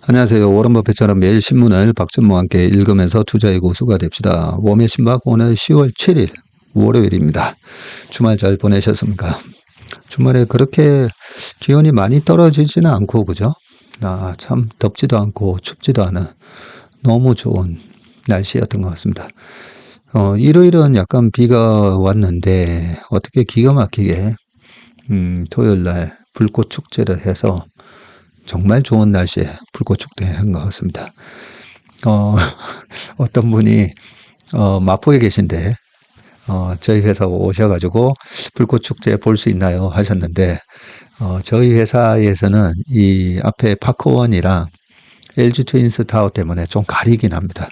안녕하세요. 워런 버핏처럼 매일 신문을 박준모와 함께 읽으면서 투자의 고수가 됩시다. 웜의 신박 오늘 10월 7일 월요일입니다. 주말 잘 보내셨습니까? 주말에 그렇게 기온이 많이 떨어지지는 않고 그죠? 참 덥지도 않고 춥지도 않은 너무 좋은 날씨였던 것 같습니다. 일요일은 약간 비가 왔는데 어떻게 기가 막히게 토요일 날 불꽃 축제를 해서 정말 좋은 날씨에 불꽃 축제한 것 같습니다. 어떤 분이 마포에 계신데 저희 회사 오셔가지고 불꽃 축제 볼 수 있나요 하셨는데 저희 회사에서는 이 앞에 파크원이랑 LG 트윈스 타워 때문에 좀 가리긴 합니다.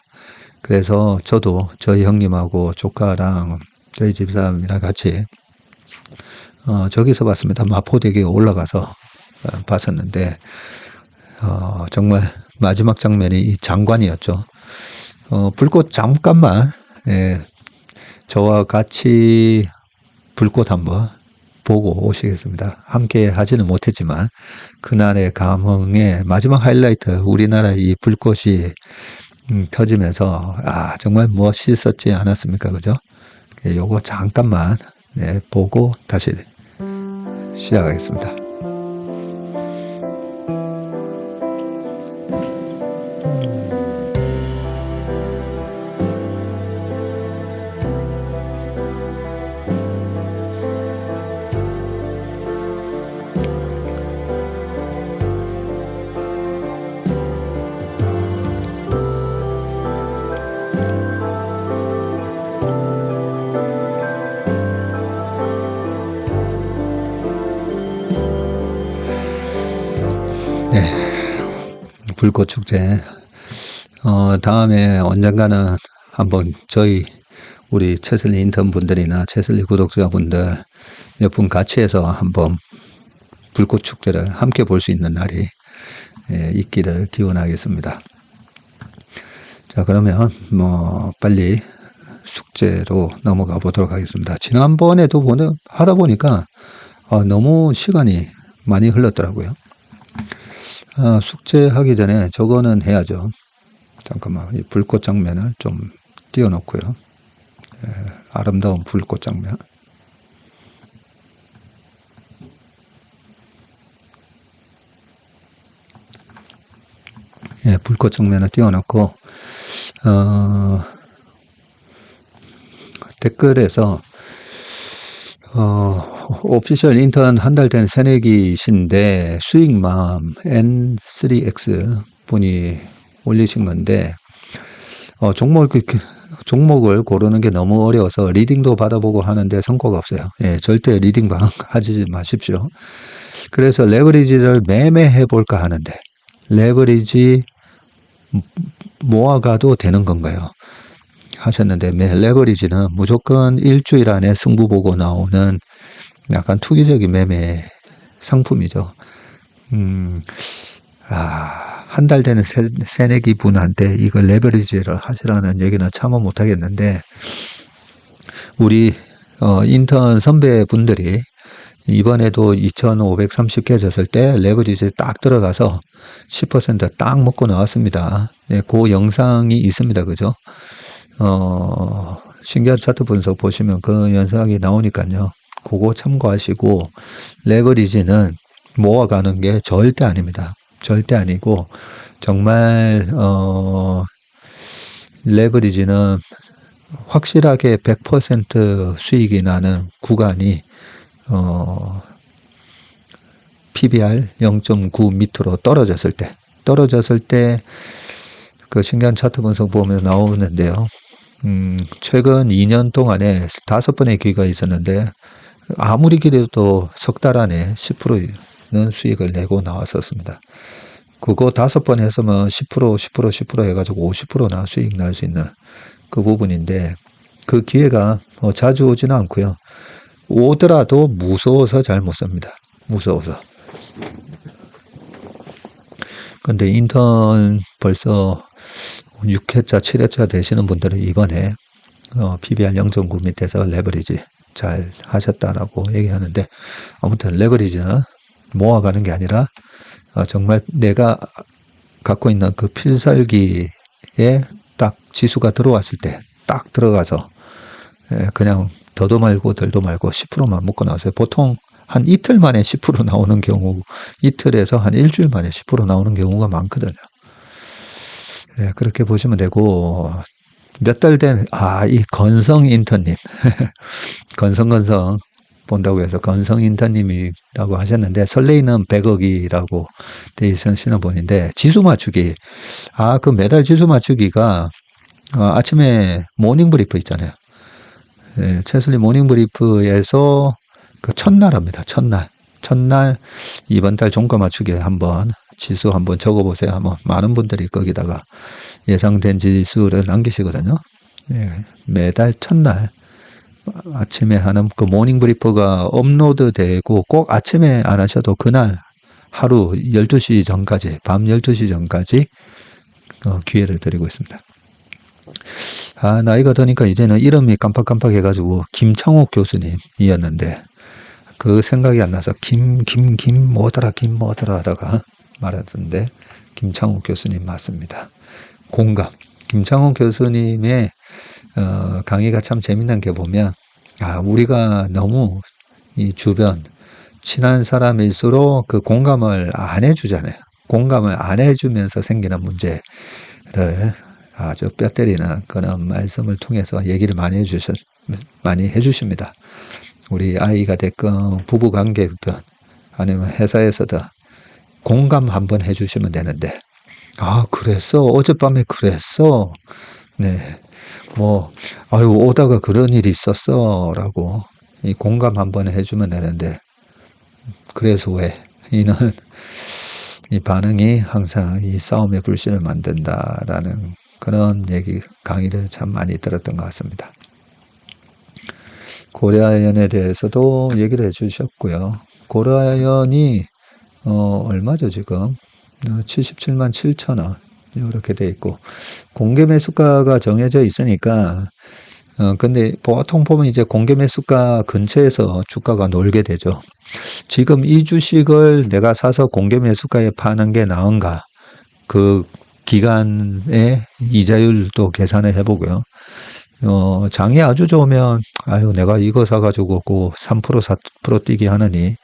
그래서 저도 저희 형님하고 조카랑 저희 집사람이랑 같이 저기서 봤습니다. 마포대교에 올라가서 봤었는데 정말 마지막 장면이 이 장관이었죠. 불꽃 잠깐만 저와 같이 불꽃 한번 보고 오시겠습니다. 함께 하지는 못했지만 그날의 감흥의 마지막 하이라이트 우리나라 이 불꽃이 터지면서 정말 멋있었지 않았습니까? 그죠? 요거 잠깐만 보고 다시 시작하겠습니다. 불꽃 축제. 다음에 언젠가는 한번 우리 채슬리 인턴 분들이나 채슬리 구독자분들 몇 분 같이 해서 한번 불꽃 축제를 함께 볼 수 있는 날이 있기를 기원하겠습니다. 자, 그러면 빨리 숙제로 넘어가 보도록 하겠습니다. 지난번에도 하다 보니까 너무 시간이 많이 흘렀더라고요. 숙제하기 전에 저거는 해야죠. 잠깐만, 이 불꽃 장면을 좀 띄워놓고요. 아름다운 불꽃 장면. 불꽃 장면을 띄워놓고, 댓글에서, 오피셜 인턴 한 달 된 새내기신데 수익맘 N3X 분이 올리신 건데 종목을 고르는 게 너무 어려워서 리딩도 받아보고 하는데 성과가 없어요. 절대 리딩방 하지 마십시오. 그래서 레버리지를 매매해 볼까 하는데 레버리지 모아가도 되는 건가요? 하셨는데 레버리지는 무조건 일주일 안에 승부 보고 나오는 약간 투기적인 매매 상품이죠. 한 달 되는 새내기 분한테 이걸 레버리지를 하시라는 얘기는 참아 못하겠는데 우리 인턴 선배분들이 이번에도 2,530개 졌을 때 레버리지 딱 들어가서 10% 먹고 나왔습니다. 그 영상이 있습니다. 그죠? 신기한 차트 분석 보시면 그 영상이 나오니까요. 그거 참고하시고 레버리지는 모아가는 게 절대 아닙니다. 절대 아니고 정말 레버리지는 확실하게 100% 수익이 나는 구간이 PBR 0.9 밑으로 떨어졌을 때 그 신기한 차트 분석 보면 나오는데요. 최근 2년 동안에 5번의 기회가 있었는데 아무리 기대도 석 달 안에 10%는 수익을 내고 나왔었습니다. 그거 5번 했으면 10% 해가지고 50%나 수익 날 수 있는 그 부분인데 그 기회가 자주 오지는 않고요. 오더라도 무서워서 잘 못 삽니다. 무서워서. 근데 인턴 벌써 6회차, 7회차 되시는 분들은 이번에 PBR 0.9 밑에서 레버리지 잘 하셨다라고 얘기하는데 아무튼 레버리지는 모아가는 게 아니라 정말 내가 갖고 있는 그 필살기에 딱 지수가 들어왔을 때 딱 들어가서 그냥 더도 말고 덜도 말고 10%만 먹고 나왔어요. 보통 한 이틀 만에 10% 나오는 경우, 이틀에서 한 일주일 만에 10% 나오는 경우가 많거든요. 그렇게 보시면 되고, 몇 달 된, 이 건성 인턴님. 건성 본다고 해서 건성 인턴님이라고 하셨는데, 설레이는 100억이라고 돼 있으시는 분인데, 지수 맞추기. 그 매달 지수 맞추기가, 아침에 모닝 브리프 있잖아요. 최슬리 모닝 브리프에서 그 첫날입니다. 첫날 이번 달 종가 맞추기 한번 지수 한번 적어보세요. 한번 많은 분들이 거기다가 예상된 지수를 남기시거든요. 매달 첫날 아침에 하는 그 모닝 브리프가 업로드 되고 꼭 아침에 안 하셔도 그날 하루 12시 전까지, 밤 12시 전까지 기회를 드리고 있습니다. 나이가 드니까 이제는 이름이 깜빡깜빡 해가지고 김창옥 교수님이었는데 그 생각이 안 나서 김 뭐더라 하다가 말았는데 김창옥 교수님 맞습니다. 공감. 김창옥 교수님의 강의가 참 재밌는 게 보면 우리가 너무 이 주변 친한 사람일수록 그 공감을 안 해주잖아요. 공감을 안 해주면서 생기는 문제를 아주 뼈 때리는 그런 말씀을 통해서 얘기를 많이 해주십니다. 우리 아이가 됐건 부부 관계든 아니면 회사에서든 공감 한번 해주시면 되는데 그랬어? 어젯밤에 그랬어? 네. 오다가 그런 일이 있었어? 라고 이 공감 한번 해주면 되는데 그래서 왜? 이는 이 반응이 항상 이 싸움의 불씨를 만든다라는 그런 강의를 참 많이 들었던 것 같습니다. 고려아연에 대해서도 얘기를 해주셨고요. 고려아연이 얼마죠 지금? 77만 7천 원 이렇게 돼 있고 공개 매수가가 정해져 있으니까 근데 보통 보면 이제 공개 매수가 근처에서 주가가 놀게 되죠. 지금 이 주식을 내가 사서 공개 매수가에 파는 게 나은가? 그 기간의 이자율도 계산을 해보고요. 장이 아주 좋으면 내가 이거 사가지고 3% 4% 뛰기 하느니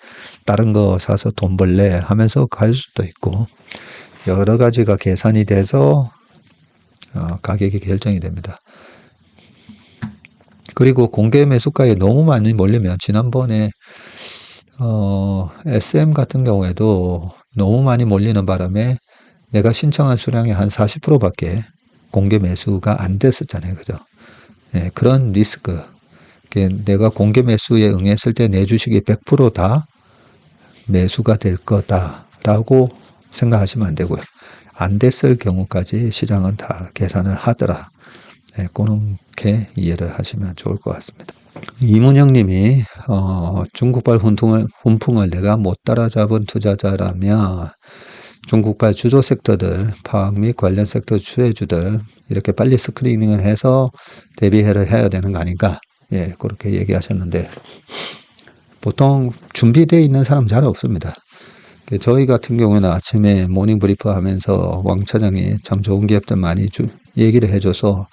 다른 거 사서 돈 벌래 하면서 갈 수도 있고 여러 가지가 계산이 돼서 가격이 결정이 됩니다. 그리고 공개 매수가에 너무 많이 몰리면 지난번에 SM 같은 경우에도 너무 많이 몰리는 바람에 내가 신청한 수량의 한 40%밖에 공개 매수가 안 됐었잖아요. 그죠? 그런 리스크. 내가 공개 매수에 응했을 때 내 주식이 100% 다 매수가 될 거다라고 생각하시면 안 되고요. 안 됐을 경우까지 시장은 다 계산을 하더라. 그렇게 이해를 하시면 좋을 것 같습니다. 이문영 님이 중국발 훈풍을 내가 못 따라잡은 투자자라면 중국발 주도 섹터들, 파악 및 관련 섹터 추세주들 이렇게 빨리 스크리닝을 해서 대비를 해야 되는 거 아닌가? 그렇게 얘기하셨는데 보통 준비되어 있는 사람 잘 없습니다. 저희 같은 경우는 아침에 모닝 브리프 하면서 왕 차장이 참 좋은 기업들 많이 얘기를 해줘서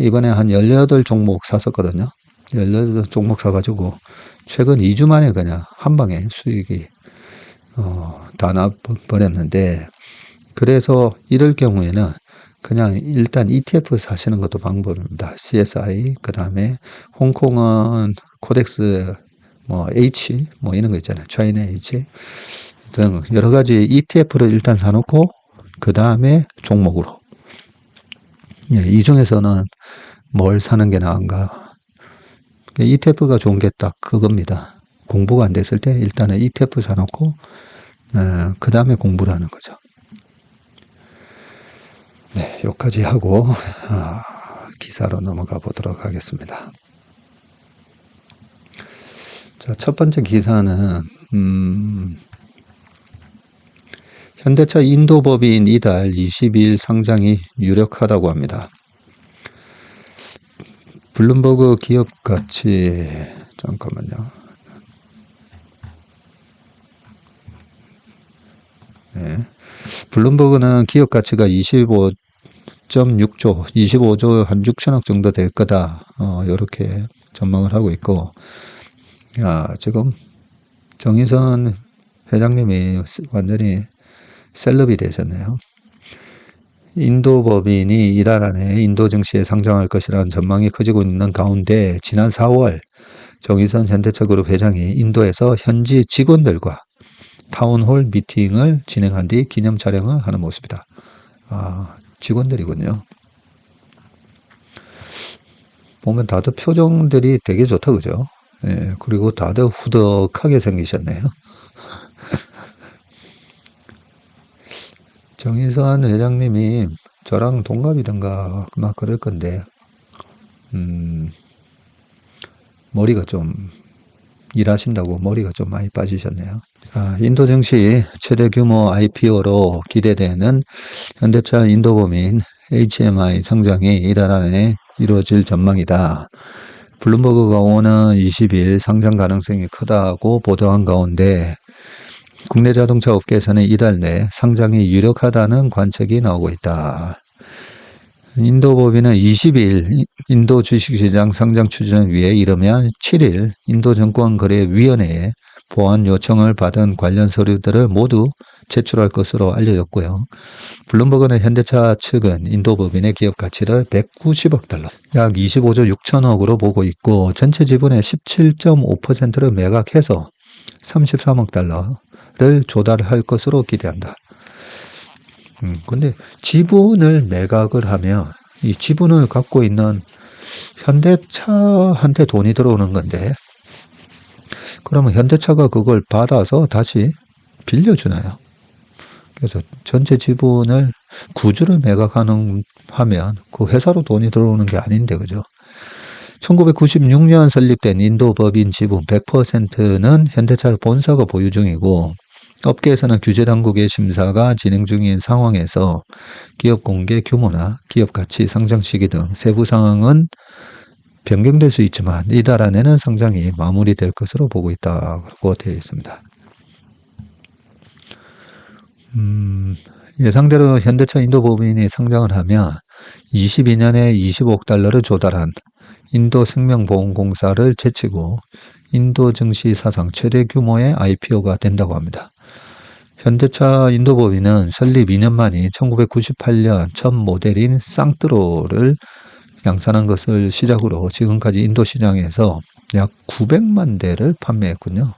이번에 한 18종목 샀었거든요. 18종목 사가지고 최근 2주 만에 그냥 한 방에 수익이 다 나버렸는데 그래서 이럴 경우에는 그냥 일단 ETF 사시는 것도 방법입니다. CSI 그 다음에 홍콩은 코덱스 H 이런 거 있잖아요. 차이나 H 등 여러 가지 ETF를 일단 사놓고 그 다음에 종목으로 이 중에서는 뭘 사는 게 나은가? ETF가 좋은 게 딱 그겁니다. 공부가 안 됐을 때 일단은 ETF 사놓고 그 다음에 공부를 하는 거죠. 네, 여기까지 하고 기사로 넘어가 보도록 하겠습니다. 자, 첫 번째 기사는 현대차 인도법인 이달 22일 상장이 유력하다고 합니다. 블룸버그 기업 가치 잠깐만요. 블룸버그는 기업 가치가 25.6조, 25조 한 6천억 정도 될 거다. 이렇게 전망을 하고 있고, 지금 정의선 회장님이 완전히 셀럽이 되셨네요. 인도 법인이 이달 안에 인도 증시에 상장할 것이라는 전망이 커지고 있는 가운데 지난 4월 정의선 현대차그룹 회장이 인도에서 현지 직원들과 타운홀 미팅을 진행한 뒤 기념 촬영을 하는 모습이다. 직원들이군요. 보면 다들 표정들이 되게 좋다, 그죠? 예, 그리고 다들 후덕하게 생기셨네요. 정의선 회장님이 저랑 동갑이던가 막 그럴 건데, 머리가 좀, 일하신다고 머리가 좀 많이 빠지셨네요. 인도 증시 최대 규모 IPO로 기대되는 현대차 인도법인 HMI 상장이 이달 안에 이루어질 전망이다. 블룸버그가 오는 20일 상장 가능성이 크다고 보도한 가운데 국내 자동차 업계에서는 이달 내 상장이 유력하다는 관측이 나오고 있다. 인도법인은 20일 인도 주식시장 상장 추진을 위해 이르면 7일 인도증권거래위원회에 보완 요청을 받은 관련 서류들을 모두 제출할 것으로 알려졌고요. 블룸버그는 현대차 측은 인도법인의 기업 가치를 190억 달러, 약 25조 6천억으로 보고 있고 전체 지분의 17.5%를 매각해서 33억 달러를 조달할 것으로 기대한다. 근데 지분을 매각을 하면 이 지분을 갖고 있는 현대차한테 돈이 들어오는 건데 그러면 현대차가 그걸 받아서 다시 빌려주나요? 그래서 전체 지분을 구주를 매각하는 하면 그 회사로 돈이 들어오는 게 아닌데 그죠? 1996년 설립된 인도 법인 지분 100%는 현대차 본사가 보유 중이고 업계에서는 규제 당국의 심사가 진행 중인 상황에서 기업 공개 규모나 기업 가치 상장 시기 등 세부 상황은 변경될 수 있지만 이달 안에는 상장이 마무리될 것으로 보고 있다고 되어 있습니다. 예상대로 현대차 인도법인이 상장을 하면 22년에 25억 달러를 조달한 인도생명보험공사를 제치고 인도 증시 사상 최대 규모의 IPO가 된다고 합니다. 현대차 인도법인은 설립 2년 만인 1998년 첫 모델인 쌍뚜로를 양산한 것을 시작으로 지금까지 인도 시장에서 약 900만 대를 판매했군요.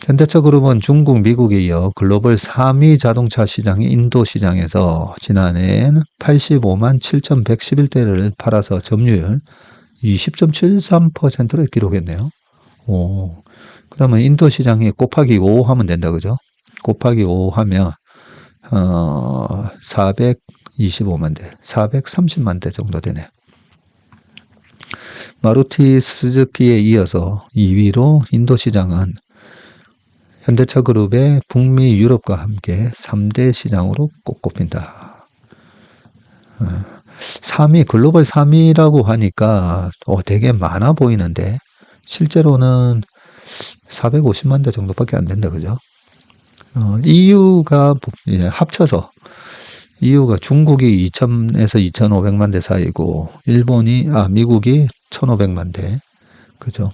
현대차 그룹은 중국, 미국에 이어 글로벌 3위 자동차 시장인 인도 시장에서 지난해엔 85만 7,111대를 팔아서 점유율 20.73%를 기록했네요. 그러면 인도 시장이 곱하기 5 하면 된다, 그죠? 곱하기 5 하면, 425만 대, 430만 대 정도 되네요. 마루티 스즈키에 이어서 2위로 인도 시장은 현대차 그룹의 북미 유럽과 함께 3대 시장으로 꼭 꼽힌다. 3위, 글로벌 3위라고 하니까 되게 많아 보이는데 실제로는 450만 대 정도밖에 안 된다, 그죠? EU가 합쳐서 EU가 중국이 2,000에서 2,500만 대 사이고 미국이 1,500만 대, 그죠?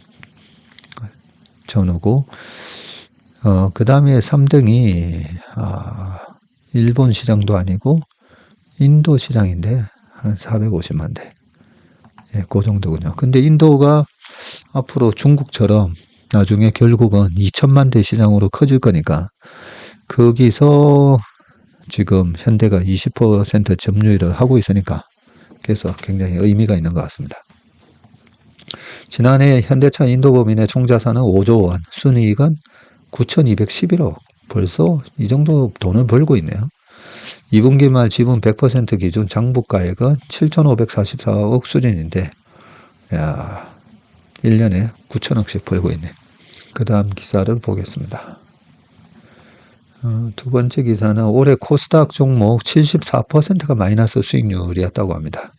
전후고 그 다음에 3등이 일본 시장도 아니고 인도 시장인데 한 450만 대, 그 정도군요. 근데 인도가 앞으로 중국처럼 나중에 결국은 2천만 대 시장으로 커질 거니까 거기서 지금 현대가 20% 점유율을 하고 있으니까 그래서 굉장히 의미가 있는 것 같습니다. 지난해 현대차 인도법인의 총자산은 5조 원, 순이익은 9,211억, 벌써 이 정도 돈을 벌고 있네요. 2분기 말 지분 100% 기준 장부가액은 7,544억 수준인데 1년에 9천억씩 벌고 있네. 그 다음 기사를 보겠습니다. 두 번째 기사는 올해 코스닥 종목 74%가 마이너스 수익률이었다고 합니다.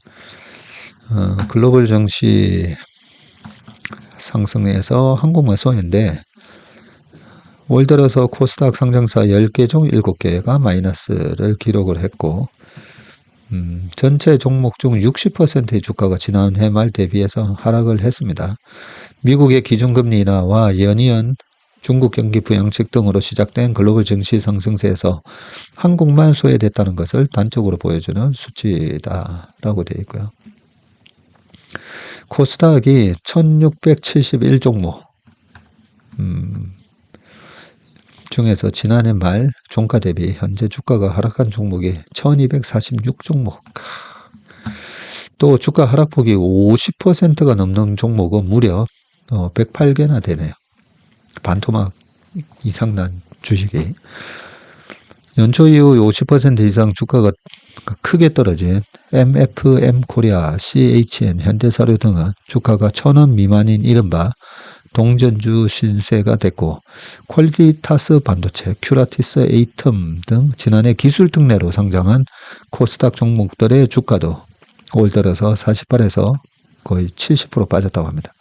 글로벌 증시 상승에서 한국만 소인데 올 들어서 코스닥 상장사 10개 중 7개가 마이너스를 기록을 했고, 전체 종목 중 60%의 주가가 지난해 말 대비해서 하락을 했습니다. 미국의 기준금리 인하와 연이은 중국 경기 부양책 등으로 시작된 글로벌 증시 상승세에서 한국만 소외됐다는 것을 단적으로 보여주는 수치다라고 되어 있고요. 코스닥이 1671종목 중에서 지난해 말 종가 대비 현재 주가가 하락한 종목이 1246종목. 또 주가 하락폭이 50%가 넘는 종목은 무려 108개나 되네요. 반토막 이상 난 주식이. 연초 이후 50% 이상 주가가 크게 떨어진 MFM 코리아, CHN, 현대사료 등은 주가가 1000원 미만인 이른바 동전주 신세가 됐고, 퀄리타스 반도체, 큐라티스 에이텀 등 지난해 기술 특례로 상장한 코스닥 종목들의 주가도 올 들어서 48에서 거의 70% 빠졌다고 합니다.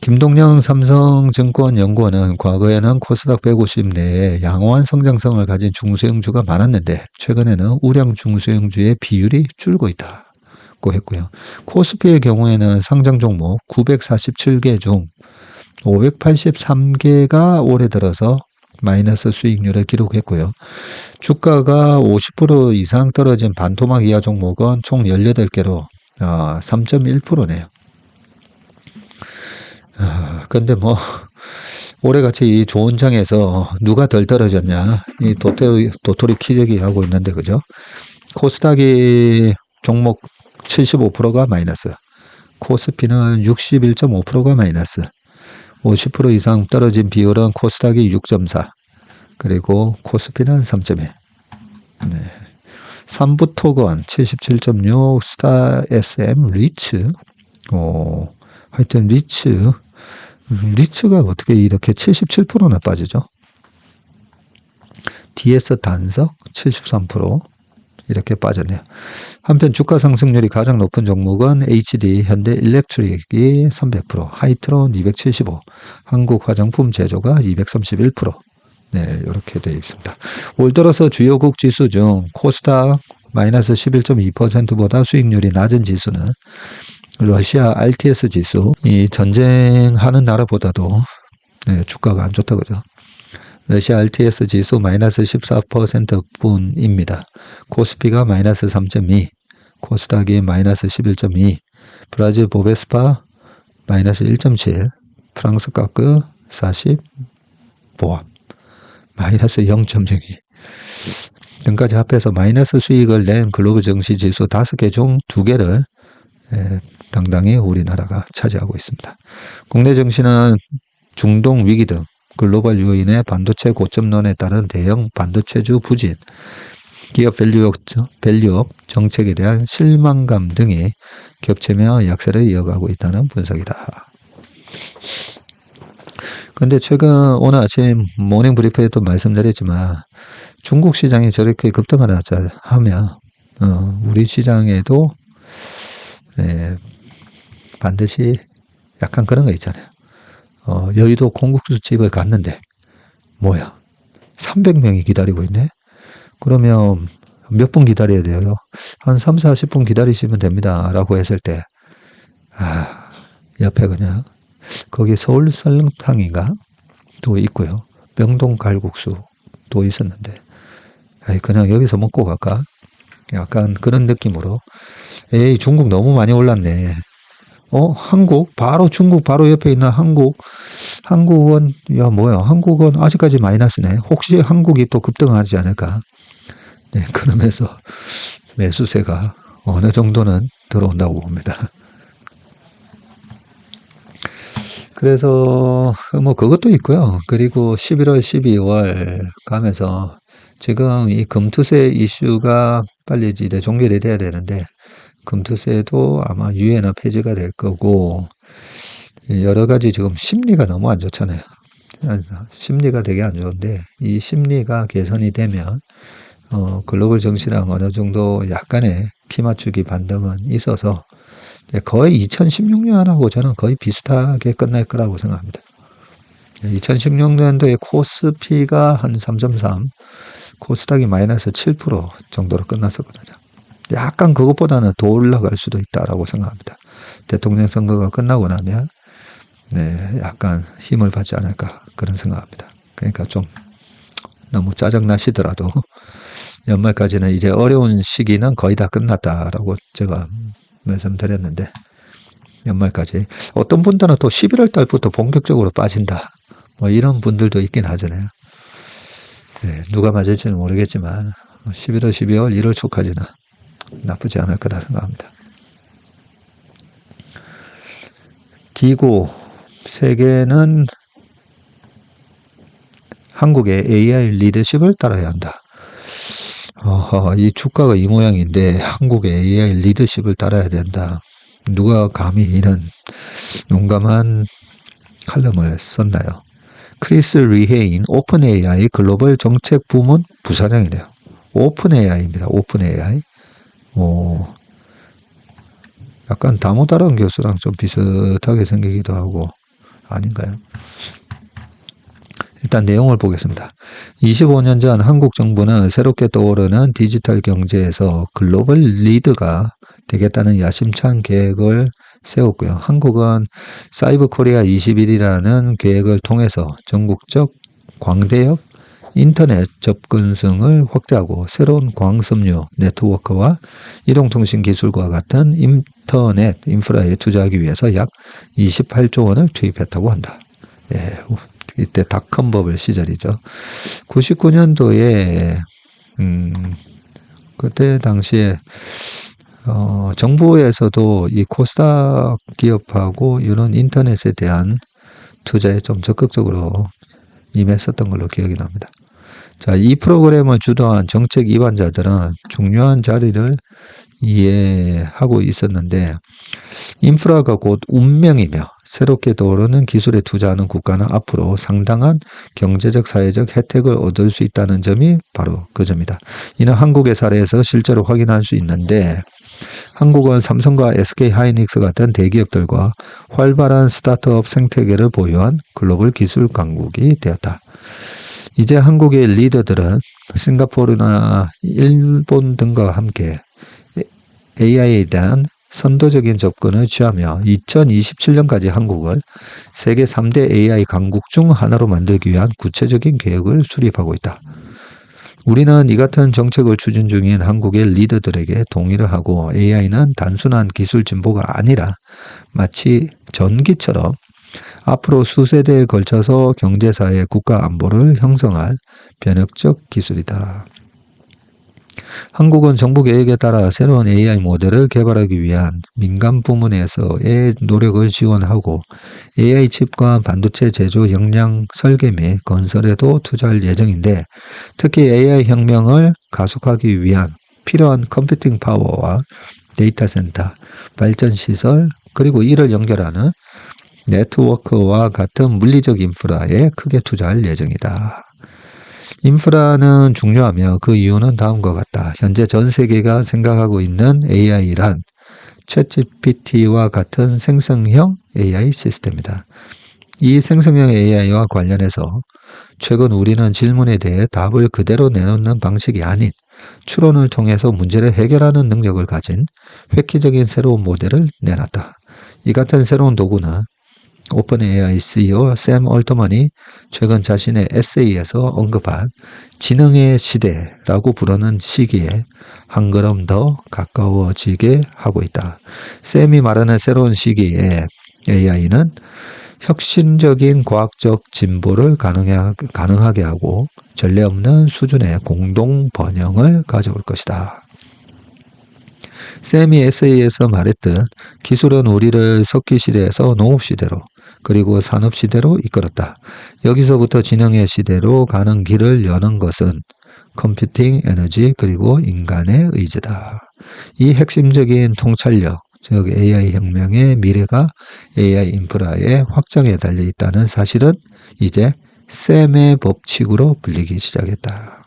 김동영 삼성증권 연구원은 과거에는 코스닥 150 내에 양호한 성장성을 가진 중소형주가 많았는데 최근에는 우량 중소형주의 비율이 줄고 있다고 했고요. 코스피의 경우에는 상장 종목 947개 중 583개가 올해 들어서 마이너스 수익률을 기록했고요. 주가가 50% 이상 떨어진 반토막 이하 종목은 총 18개로 3.1%네요. 근데 뭐 올해같이 이 좋은 장에서 누가 덜 떨어졌냐, 이 도토리 키재기 하고 있는데, 그죠? 코스닥이 종목 75%가 마이너스, 코스피는 61.5%가 마이너스, 50% 이상 떨어진 비율은 코스닥이 6.4, 그리고 코스피는 3.1. 네. 삼부토건 77.6, 스타 SM, 리츠, 하여튼 리츠가 어떻게 이렇게 77%나 빠지죠? DS 단석 73% 이렇게 빠졌네요. 한편 주가 상승률이 가장 높은 종목은 HD 현대일렉트릭이 300%, 하이트론 275, 한국화장품 제조가 231%. 네, 이렇게 되어 있습니다. 올 들어서 주요국 지수 중 코스닥 마이너스 11.2%보다 수익률이 낮은 지수는 러시아 RTS 지수, 이 전쟁하는 나라보다도 주가가 안 좋다, 그죠? 러시아 RTS 지수 마이너스 14%뿐입니다. 코스피가 마이너스 3.2, 코스닥이 마이너스 11.2, 브라질 보베스파 마이너스 1.7, 프랑스 까크 40, 보합 마이너스 0.02 등까지 합해서 마이너스 수익을 낸 글로벌 증시 지수 5개 중 2개를 당당히 우리나라가 차지하고 있습니다. 국내 증시는 중동 위기 등 글로벌 요인의 반도체 고점론에 따른 대형 반도체주 부진, 기업 밸류업 정책에 대한 실망감 등이 겹치며 약세를 이어가고 있다는 분석이다. 근데 최근 오늘 아침 모닝 브리프에도 말씀드렸지만 중국 시장이 저렇게 급등하다 하면 우리 시장에도 반드시 약간 그런 거 있잖아요. 여의도 콩국수 집을 갔는데 뭐야 300명이 기다리고 있네. 그러면 몇 분 기다려야 돼요? 한 3, 40분 기다리시면 됩니다 라고 했을 때 옆에 그냥 거기 서울 설렁탕인가 또 있고요, 명동 갈국수 또 있었는데 그냥 여기서 먹고 갈까? 약간 그런 느낌으로 에이 중국 너무 많이 올랐네. 한국 바로 중국 바로 옆에 있는 한국은 야 뭐야 한국은 아직까지 마이너스네. 혹시 한국이 또 급등하지 않을까? 네, 그러면서 매수세가 어느 정도는 들어온다고 봅니다. 그래서 뭐 그것도 있고요. 그리고 11월, 12월 가면서 지금 이 금투세 이슈가 빨리 이제 종결이 돼야 되는데 금투세도 아마 유예나 폐지가 될 거고 여러 가지 지금 심리가 너무 안 좋잖아요. 심리가 되게 안 좋은데 이 심리가 개선이 되면 글로벌 증시랑 어느 정도 약간의 기맞추기 반등은 있어서 거의 2016년하고 저는 거의 비슷하게 끝날 거라고 생각합니다. 2016년도에 코스피가 한 3.3, 코스닥이 마이너스 7% 정도로 끝났었거든요. 약간 그것보다는 더 올라갈 수도 있다라고 생각합니다. 대통령 선거가 끝나고 나면 약간 힘을 받지 않을까 그런 생각합니다. 그러니까 좀 너무 짜증나시더라도 연말까지는 이제 어려운 시기는 거의 다 끝났다라고 제가 말씀드렸는데, 연말까지 어떤 분들은 또 11월 달부터 본격적으로 빠진다 뭐 이런 분들도 있긴 하잖아요. 누가 맞을지는 모르겠지만 11월, 12월, 1월 초까지는 나쁘지 않을 거다 생각합니다. 기고 세계는 한국의 AI 리더십을 따라야 한다. 이 주가가 이 모양인데 한국의 AI 리더십을 따라야 된다. 누가 감히 이런 용감한 칼럼을 썼나요? 크리스 리헤인 오픈 AI 글로벌 정책 부문 부사장이래요. 오픈 AI입니다. 오픈 AI. 약간 다모다란 교수랑 좀 비슷하게 생기기도 하고 아닌가요? 일단 내용을 보겠습니다. 25년 전 한국 정부는 새롭게 떠오르는 디지털 경제에서 글로벌 리드가 되겠다는 야심찬 계획을 세웠고요. 한국은 사이버 코리아 21이라는 계획을 통해서 전국적 광대역 인터넷 접근성을 확대하고 새로운 광섬유 네트워크와 이동통신 기술과 같은 인터넷 인프라에 투자하기 위해서 약 28조 원을 투입했다고 한다. 이때 닷컴 버블 시절이죠. 99년도에 그때 당시에 정부에서도 이 코스닥 기업하고 이런 인터넷에 대한 투자에 좀 적극적으로 임했었던 걸로 기억이 납니다. 자, 이 프로그램을 주도한 정책 입안자들은 중요한 자리를 이해하고 있었는데, 인프라가 곧 운명이며 새롭게 떠오르는 기술에 투자하는 국가는 앞으로 상당한 경제적 사회적 혜택을 얻을 수 있다는 점이 바로 그 점이다. 이는 한국의 사례에서 실제로 확인할 수 있는데, 한국은 삼성과 SK 하이닉스 같은 대기업들과 활발한 스타트업 생태계를 보유한 글로벌 기술 강국이 되었다. 이제 한국의 리더들은 싱가포르나 일본 등과 함께 AI에 대한 선도적인 접근을 취하며 2027년까지 한국을 세계 3대 AI 강국 중 하나로 만들기 위한 구체적인 계획을 수립하고 있다. 우리는 이 같은 정책을 추진 중인 한국의 리더들에게 동의를 하고, AI는 단순한 기술 진보가 아니라 마치 전기처럼 앞으로 수세대에 걸쳐서 경제사회 국가 안보를 형성할 변혁적 기술이다. 한국은 정부 계획에 따라 새로운 AI 모델을 개발하기 위한 민간 부문에서의 노력을 지원하고 AI 칩과 반도체 제조 역량 설계 및 건설에도 투자할 예정인데, 특히 AI 혁명을 가속하기 위한 필요한 컴퓨팅 파워와 데이터 센터, 발전 시설, 그리고 이를 연결하는 네트워크와 같은 물리적 인프라에 크게 투자할 예정이다. 인프라는 중요하며 그 이유는 다음과 같다. 현재 전 세계가 생각하고 있는 AI란 챗GPT와 같은 생성형 AI 시스템이다. 이 생성형 AI와 관련해서 최근 우리는 질문에 대해 답을 그대로 내놓는 방식이 아닌 추론을 통해서 문제를 해결하는 능력을 가진 획기적인 새로운 모델을 내놨다. 이 같은 새로운 도구는 오픈 AI CEO 샘 얼터먼이 최근 자신의 에세이에서 언급한 지능의 시대라고 부르는 시기에 한 걸음 더 가까워지게 하고 있다. 샘이 말하는 새로운 시기에 AI는 혁신적인 과학적 진보를 가능하게 하고 전례 없는 수준의 공동 번영을 가져올 것이다. 샘이 에세이에서 말했듯 기술은 우리를 석기 시대에서 농업 시대로 그리고 산업 시대로 이끌었다. 여기서부터 지능의 시대로 가는 길을 여는 것은 컴퓨팅 에너지 그리고 인간의 의지다. 이 핵심적인 통찰력, 즉 AI 혁명의 미래가 AI 인프라의 확장에 달려 있다는 사실은 이제 샘의 법칙으로 불리기 시작했다.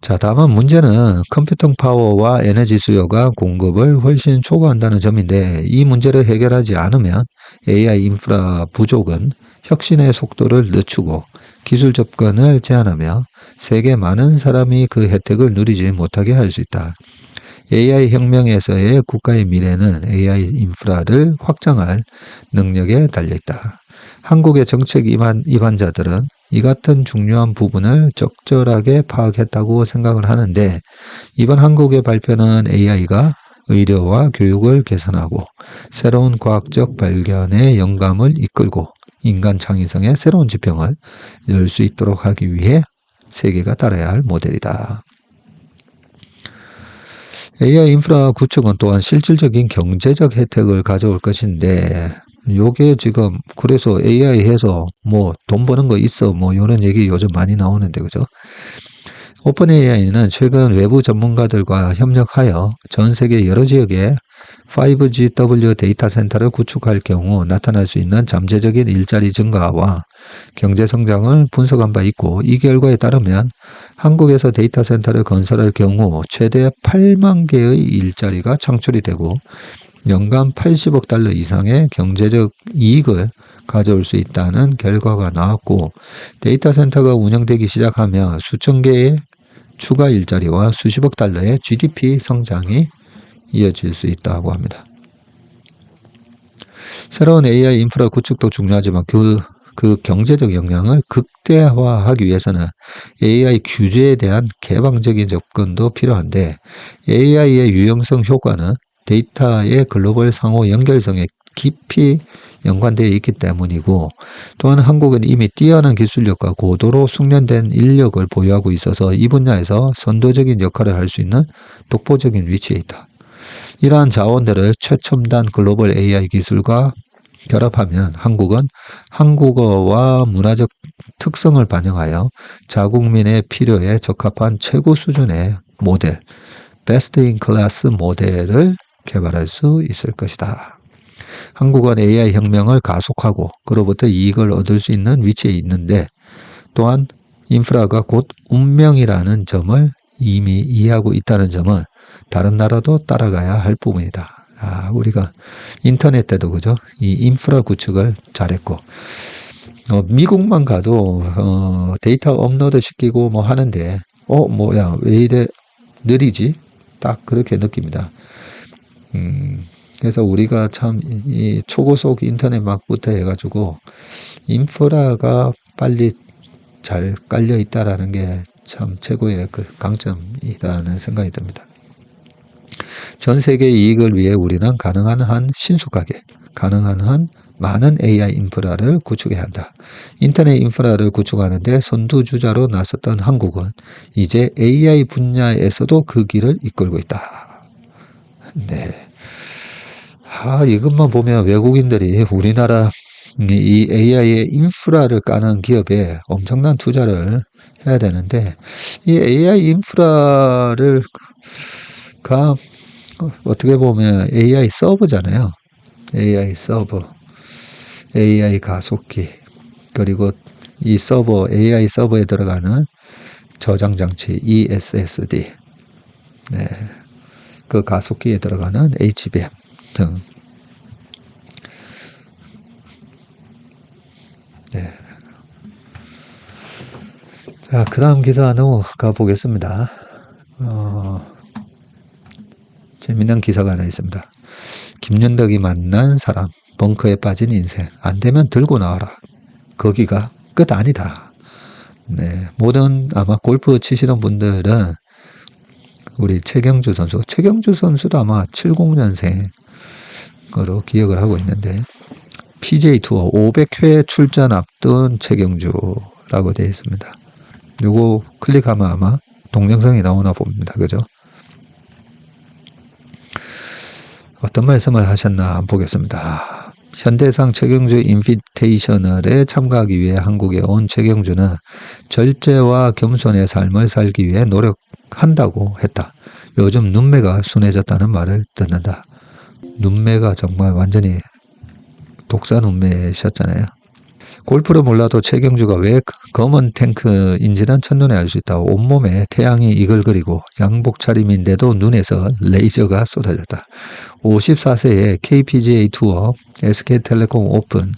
자, 다만 문제는 컴퓨팅 파워와 에너지 수요가 공급을 훨씬 초과한다는 점인데 이 문제를 해결하지 않으면 AI 인프라 부족은 혁신의 속도를 늦추고 기술 접근을 제한하며 세계 많은 사람이 그 혜택을 누리지 못하게 할 수 있다. AI 혁명에서의 국가의 미래는 AI 인프라를 확장할 능력에 달려있다. 한국의 정책 입안자들은 이 같은 중요한 부분을 적절하게 파악했다고 생각을 하는데 이번 한국의 발표는 AI가 의료와 교육을 개선하고 새로운 과학적 발견의 영감을 이끌고 인간 창의성의 새로운 지평을 열 수 있도록 하기 위해 세계가 따라야 할 모델이다. AI 인프라 구축은 또한 실질적인 경제적 혜택을 가져올 것인데 요게 지금 그래서 AI 해서 뭐 돈 버는 거 있어 뭐 이런 얘기 요즘 많이 나오는데 그죠? 오픈 AI는 최근 외부 전문가들과 협력하여 전 세계 여러 지역에 5GW 데이터 센터를 구축할 경우 나타날 수 있는 잠재적인 일자리 증가와 경제 성장을 분석한 바 있고 이 결과에 따르면 한국에서 데이터 센터를 건설할 경우 최대 8만 개의 일자리가 창출이 되고 연간 80억 달러 이상의 경제적 이익을 가져올 수 있다는 결과가 나왔고 데이터 센터가 운영되기 시작하면 수천 개의 추가 일자리와 수십억 달러의 GDP 성장이 이어질 수 있다고 합니다. 새로운 AI 인프라 구축도 중요하지만 그 경제적 영향을 극대화하기 위해서는 AI 규제에 대한 개방적인 접근도 필요한데 AI의 유용성 효과는 데이터의 글로벌 상호 연결성에 깊이 연관되어 있기 때문이고 또한 한국은 이미 뛰어난 기술력과 고도로 숙련된 인력을 보유하고 있어서 이 분야에서 선도적인 역할을 할 수 있는 독보적인 위치에 있다. 이러한 자원들을 최첨단 글로벌 AI 기술과 결합하면 한국은 한국어와 문화적 특성을 반영하여 자국민의 필요에 적합한 최고 수준의 모델, 베스트 인 클래스 모델을 개발할 수 있을 것이다. 한국은 AI 혁명을 가속하고 그로부터 이익을 얻을 수 있는 위치에 있는데 또한 인프라가 곧 운명이라는 점을 이미 이해하고 있다는 점은 다른 나라도 따라가야 할 부분이다. 우리가 인터넷 때도 그죠? 이 인프라 구축을 잘했고 미국만 가도 데이터 업로드 시키고 뭐 하는데 뭐야 왜 이래 느리지? 딱 그렇게 느낍니다. 그래서 우리가 참 이 초고속 인터넷 막부터 해가지고 인프라가 빨리 잘 깔려 있다라는 게 참 최고의 그 강점이라는 생각이 듭니다. 전 세계 이익을 위해 우리는 가능한 한 신속하게, 가능한 한 많은 AI 인프라를 구축해야 한다. 인터넷 인프라를 구축하는데 선두주자로 나섰던 한국은 이제 AI 분야에서도 그 길을 이끌고 있다. 네. 이것만 보면 외국인들이 우리나라 이 AI의 인프라를 까는 기업에 엄청난 투자를 해야 되는데 이 AI 인프라를 어떻게 보면 AI 서버잖아요. AI 서버, AI 가속기, 그리고 이 서버, AI 서버에 들어가는 저장 장치 ESSD, 네, 그 가속기에 들어가는 HBM 등. 네. 자, 그 다음 기사 넘어가 보겠습니다. 재밌는 기사가 하나 있습니다. 김윤덕이 만난 사람, 벙커에 빠진 인생, 안 되면 들고 나와라. 거기가 끝 아니다. 네, 모든 아마 골프 치시는 분들은 우리 최경주 선수도 아마 70년생으로 기억을 하고 있는데 PGA 투어 500회 출전 앞둔 최경주라고 되어 있습니다. 요거 클릭하면 아마 동영상이 나오나 봅니다. 그죠? 어떤 말씀을 하셨나 한번 보겠습니다. 현대상 최경주 인비테이셔널에 참가하기 위해 한국에 온 최경주는 절제와 겸손의 삶을 살기 위해 노력한다고 했다. 요즘 눈매가 순해졌다는 말을 듣는다. 눈매가 정말 완전히 독사 눈매셨잖아요. 골프를 몰라도 최경주가 왜 검은 탱크인지는 첫눈에 알 수 있다. 온몸에 태양이 이글거리고 양복 차림인데도 눈에서 레이저가 쏟아졌다. 54세에 KPGA 투어, SK텔레콤 오픈,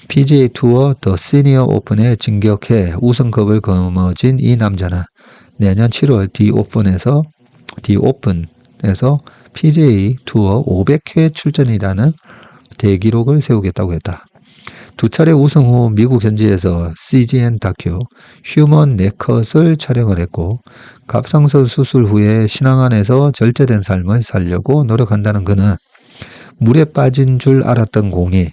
PGA 투어 더 시니어 오픈에 진격해 우승컵을 거머쥔 이 남자는 내년 7월 디오픈에서 PGA 투어 500회 출전이라는 대기록을 세우겠다고 했다. 두 차례 우승 후 미국 현지에서 CGN 다큐 휴먼 네컷을 촬영을 했고 갑상선 수술 후에 신앙 안에서 절제된 삶을 살려고 노력한다는 그는 물에 빠진 줄 알았던 공이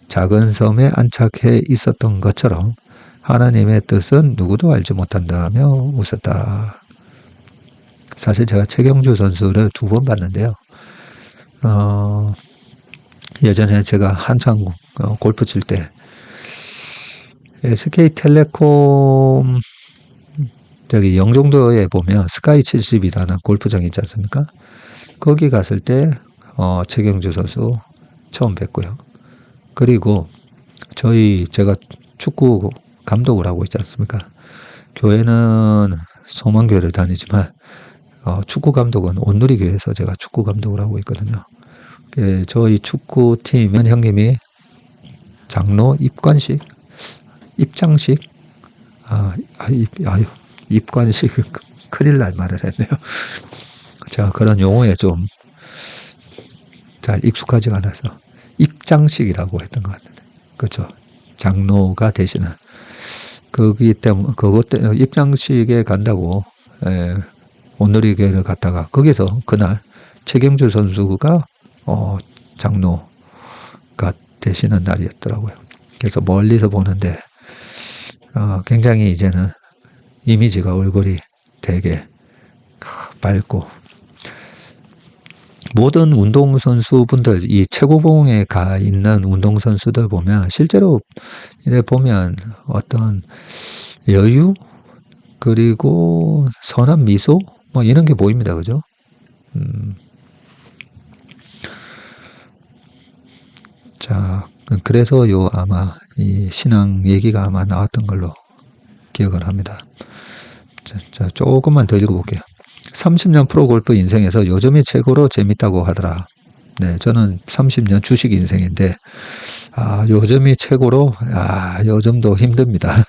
작은 섬에 안착해 있었던 것처럼 하나님의 뜻은 누구도 알지 못한다며 웃었다. 사실 제가 최경주 선수를 2번 봤는데요. 예전에 제가 한창 골프 칠 때 SK텔레콤 저기 영종도에 보면 스카이 70이라는 골프장 있지 않습니까? 거기 갔을 때 최경주 선수 처음 뵀고요. 그리고 제가 축구 감독을 하고 있지 않습니까? 교회는 소망교회를 다니지만 축구 감독은 온누리교회에서 제가 축구 감독을 하고 있거든요. 저희 축구팀은 형님이 장로 입장식, 입관식, 큰일 날 말을 했네요. 제가 그런 용어에 좀 잘 익숙하지가 않아서 입장식이라고 했던 것 같은데, 그렇죠. 장로가 되시는 그것 때문에 입장식에 간다고 온누리교회를 갔다가 거기서 그날 최경주 선수가 장로가 되시는 날이었더라고요. 그래서 멀리서 보는데 굉장히 이제는 이미지가 얼굴이 되게 밝고 모든 운동선수분들 이 최고봉에 가 있는 운동선수들 보면 실제로 이래 보면 어떤 여유 그리고 선한 미소 뭐 이런 게 보입니다. 그죠? 자, 그래서 아마 이 신앙 얘기가 아마 나왔던 걸로 기억을 합니다. 자, 조금만 더 읽어볼게요. 30년 프로골프 인생에서 요즘이 최고로 재밌다고 하더라. 네, 저는 30년 주식 인생인데, 요즘이 최고로, 요즘도 힘듭니다.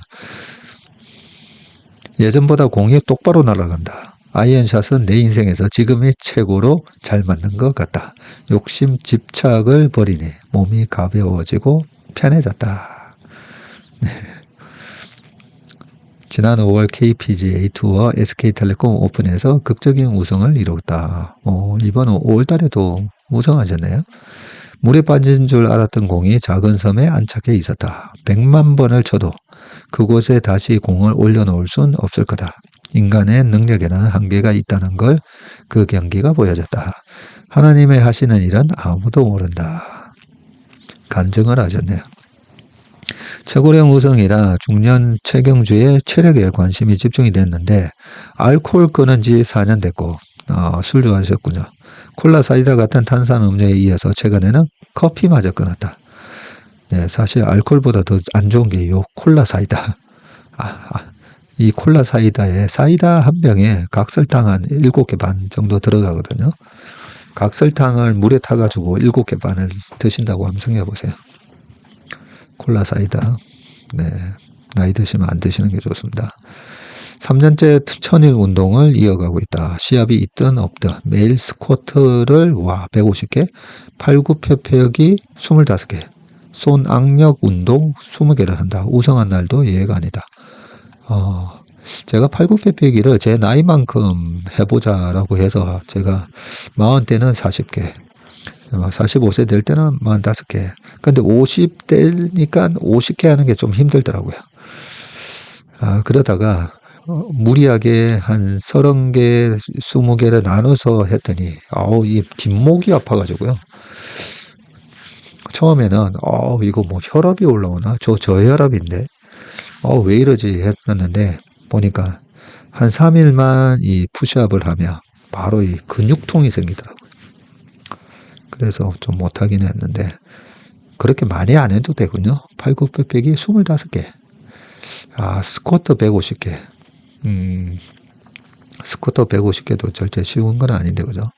예전보다 공이 똑바로 날아간다. 아이언샷은 내 인생에서 지금이 최고로 잘 맞는 것 같다. 욕심, 집착을 버리니 몸이 가벼워지고 편해졌다. 네. 지난 5월 KPGA 투어 SK텔레콤 오픈에서 극적인 우승을 이뤘다. 이번 5월 달에도 우승하셨네요. 물에 빠진 줄 알았던 공이 작은 섬에 안착해 있었다. 100만 번을 쳐도 그곳에 다시 공을 올려놓을 순 없을 거다. 인간의 능력에는 한계가 있다는 걸 그 경기가 보여줬다. 하나님의 하시는 일은 아무도 모른다. 간증을 하셨네요. 최고령 우승이라 중년 최경주의 체력에 관심이 집중이 됐는데 알코올 끊은 지 4년 됐고 술 좋아하셨군요. 콜라 사이다 같은 탄산음료에 이어서 최근에는 커피마저 끊었다. 네, 사실 알코올보다 더 안 좋은 게 요 콜라 사이다. 이 콜라 사이다에 사이다 한 병에 각설탕 한 7개 반 정도 들어가거든요. 각설탕을 물에 타가지고 7개 반을 드신다고 한번 생각해 보세요. 콜라 사이다. 네, 나이 드시면 안 드시는 게 좋습니다. 3년째 천일 운동을 이어가고 있다. 시합이 있든 없든 매일 스쿼트를 150개, 팔굽혀펴기 25개, 손 악력 운동 20개를 한다. 우승한 날도 예외가 아니다. 제가 팔굽혀펴기를 제 나이만큼 해보자라고 해서 제가 40대는 40개, 45세 될 때는 45개. 근데 50대니까 50개 하는 게 좀 힘들더라고요. 그러다가 무리하게 한 30개, 20개를 나눠서 했더니 이 뒷목이 아파가지고요. 처음에는 이거 뭐 혈압이 올라오나? 저 저혈압인데 왜 이러지 했었는데 보니까 한 3일만 이 푸시업을 하면 바로 이 근육통이 생기더라고요. 그래서 좀 못하긴 했는데 그렇게 많이 안 해도 되군요. 팔굽혀 펴기 25개. 스쿼트 150개. 스쿼트 150개도 절대 쉬운 건 아닌데, 그죠?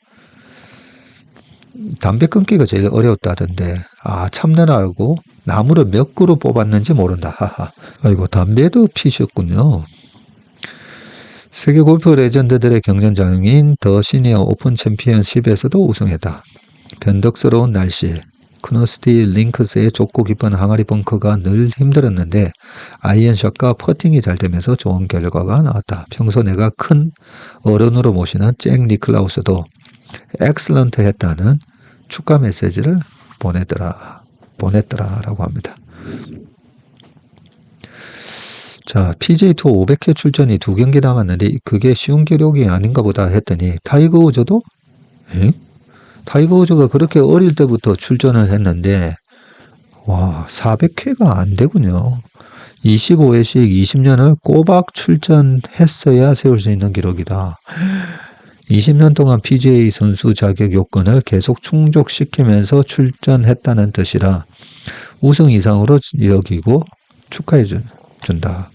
담배 끊기가 제일 어려웠다던데, 참느라고 나무를 몇 그루 뽑았는지 모른다. 하하. 아이고, 담배도 피셨군요. 세계 골프 레전드들의 경전장인 더 시니어 오픈 챔피언십에서도 우승했다. 변덕스러운 날씨, 크노스티 링크스의 좁고 깊은 항아리 벙커가 늘 힘들었는데 아이언샷과 퍼팅이 잘 되면서 좋은 결과가 나왔다. 평소 내가 큰 어른으로 모시는 잭 니클라우스도 엑셀런트 했다는 축하 메시지를 보냈더라라고 합니다. 자, PGA 투어 500회 출전이 2경기 남았는데 그게 쉬운 기록이 아닌가 보다 했더니 타이거 우즈도? 타이거 우즈가 그렇게 어릴 때부터 출전을 했는데 400회가 안 되군요. 25회씩 20년을 꼬박 출전했어야 세울 수 있는 기록이다. 20년 동안 PGA 선수 자격 요건을 계속 충족시키면서 출전했다는 뜻이라 우승 이상으로 여기고 축하해 준다.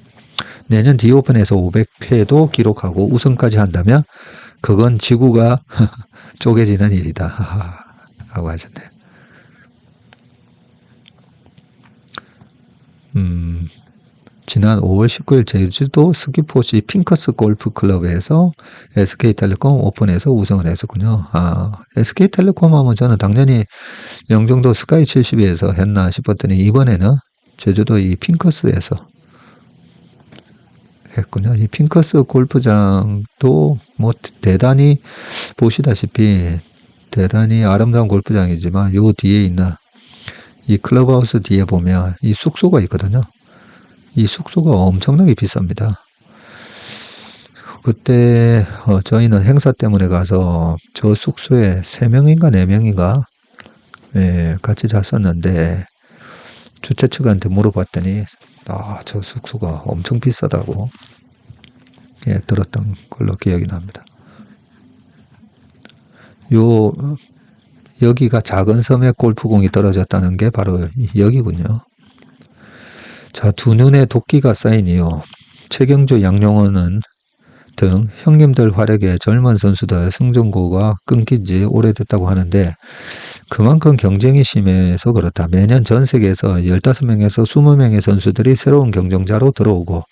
내년 디오픈에서 500회도 기록하고 우승까지 한다면 그건 지구가 쪼개지는 일이다. 라고 하셨네요. 지난 5월 19일 제주도 스키포시 핑커스 골프클럽에서 SK텔레콤 오픈에서 우승을 했었군요. SK텔레콤 하면 저는 당연히 영종도 스카이 72에서 했나 싶었더니 이번에는 제주도 이 핑커스에서 했군요. 이 핑커스 골프장도 뭐 대단히 보시다시피 대단히 아름다운 골프장이지만 요 뒤에 있는 이 클럽하우스 뒤에 보면 이 숙소가 있거든요. 이 숙소가 엄청나게 비쌉니다. 그때 저희는 행사 때문에 가서 저 숙소에 3명인가 4명인가 같이 잤었는데 주최 측한테 물어봤더니 저 숙소가 엄청 비싸다고 들었던 걸로 기억이 납니다. 여기가 작은 섬에 골프공이 떨어졌다는 게 바로 여기군요. 자, 두 눈에 도끼가 쌓이니요. 최경주, 양용원은 등 형님들 활약에 젊은 선수들 승전고가 끊긴 지 오래됐다고 하는데 그만큼 경쟁이 심해서 그렇다. 매년 전 세계에서 15명에서 20명의 선수들이 새로운 경쟁자로 들어오고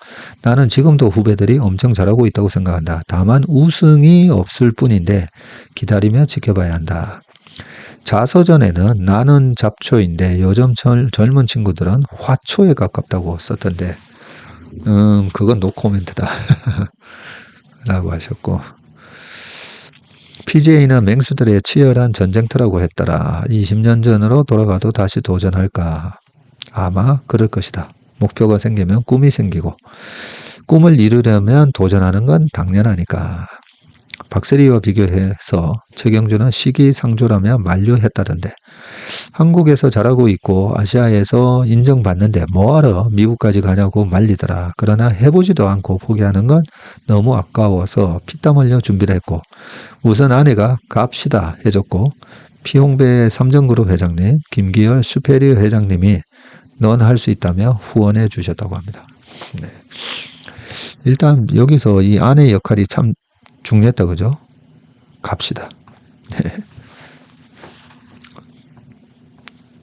나는 지금도 후배들이 엄청 잘하고 있다고 생각한다. 다만 우승이 없을 뿐인데 기다리며 지켜봐야 한다. 자서전에는 나는 잡초인데 요즘 젊은 친구들은 화초에 가깝다고 썼던데 그건 노코멘트다 라고 하셨고 PGA는 맹수들의 치열한 전쟁터라고 했더라. 20년 전으로 돌아가도 다시 도전할까? 아마 그럴 것이다. 목표가 생기면 꿈이 생기고 꿈을 이루려면 도전하는 건 당연하니까. 박세리와 비교해서 최경주는 시기상조라며 만류했다던데 한국에서 잘하고 있고 아시아에서 인정받는데 뭐하러 미국까지 가냐고 말리더라. 그러나 해보지도 않고 포기하는 건 너무 아까워서 피땀 흘려 준비를 했고 우선 아내가 갑시다 해줬고 피홍배 삼성그룹 회장님, 김기열 슈페리어 회장님이 넌 할 수 있다며 후원해 주셨다고 합니다. 네. 일단 여기서 이 아내 역할이 참 중요했다, 그죠? 갑시다.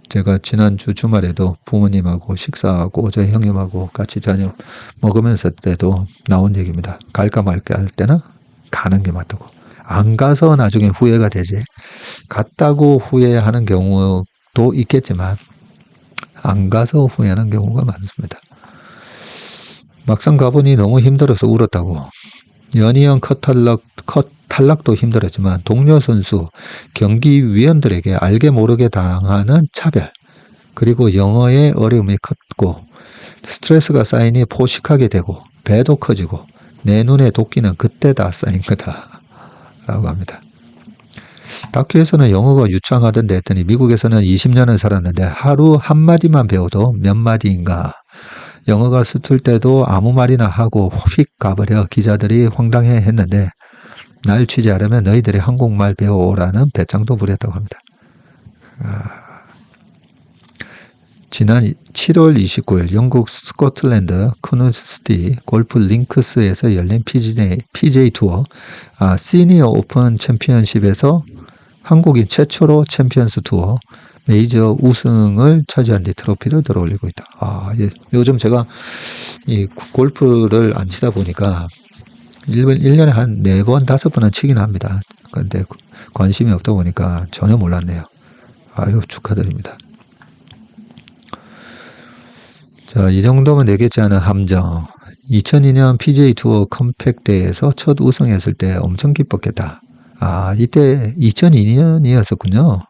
제가 지난주 주말에도 부모님하고 식사하고 저희 형님하고 같이 저녁 먹으면서 때도 나온 얘기입니다. 갈까 말까 할 때는 가는 게 맞다고. 안 가서 나중에 후회가 되지. 갔다고 후회하는 경우도 있겠지만 안 가서 후회하는 경우가 많습니다. 막상 가보니 너무 힘들어서 울었다고. 연이은 컷 탈락도 힘들었지만 동료 선수, 경기위원들에게 알게 모르게 당하는 차별, 그리고 영어의 어려움이 컸고 스트레스가 쌓이니 포식하게 되고 배도 커지고 내 눈에 도끼는 그때 다 쌓인 거다 라고 합니다. 다큐에서는 영어가 유창하던데 했더니 미국에서는 20년을 살았는데 하루 한마디만 배워도 몇 마디인가. 영어가 서툴 때도 아무 말이나 하고 휙 가버려 기자들이 황당해 했는데 날 취재하려면 너희들이 한국말 배워오라는 배짱도 부렸다고 합니다. 지난 7월 29일 영국 스코틀랜드 커누스티 골프 링크스에서 열린 PGA 투어 시니어 오픈 챔피언십에서 한국인 최초로 챔피언스 투어 메이저 우승을 차지한 뒤 트로피를 들어올리고 있다. 예. 요즘 제가 이 골프를 안 치다 보니까 1년에 한 4번, 5번은 치긴 합니다. 근데 관심이 없다 보니까 전혀 몰랐네요. 아유, 축하드립니다. 자, 이 정도면 되겠지 않은 함정. 2002년 PGA 투어 컴팩대회에서 첫 우승했을 때 엄청 기뻤겠다. 이때 2002년이었었군요.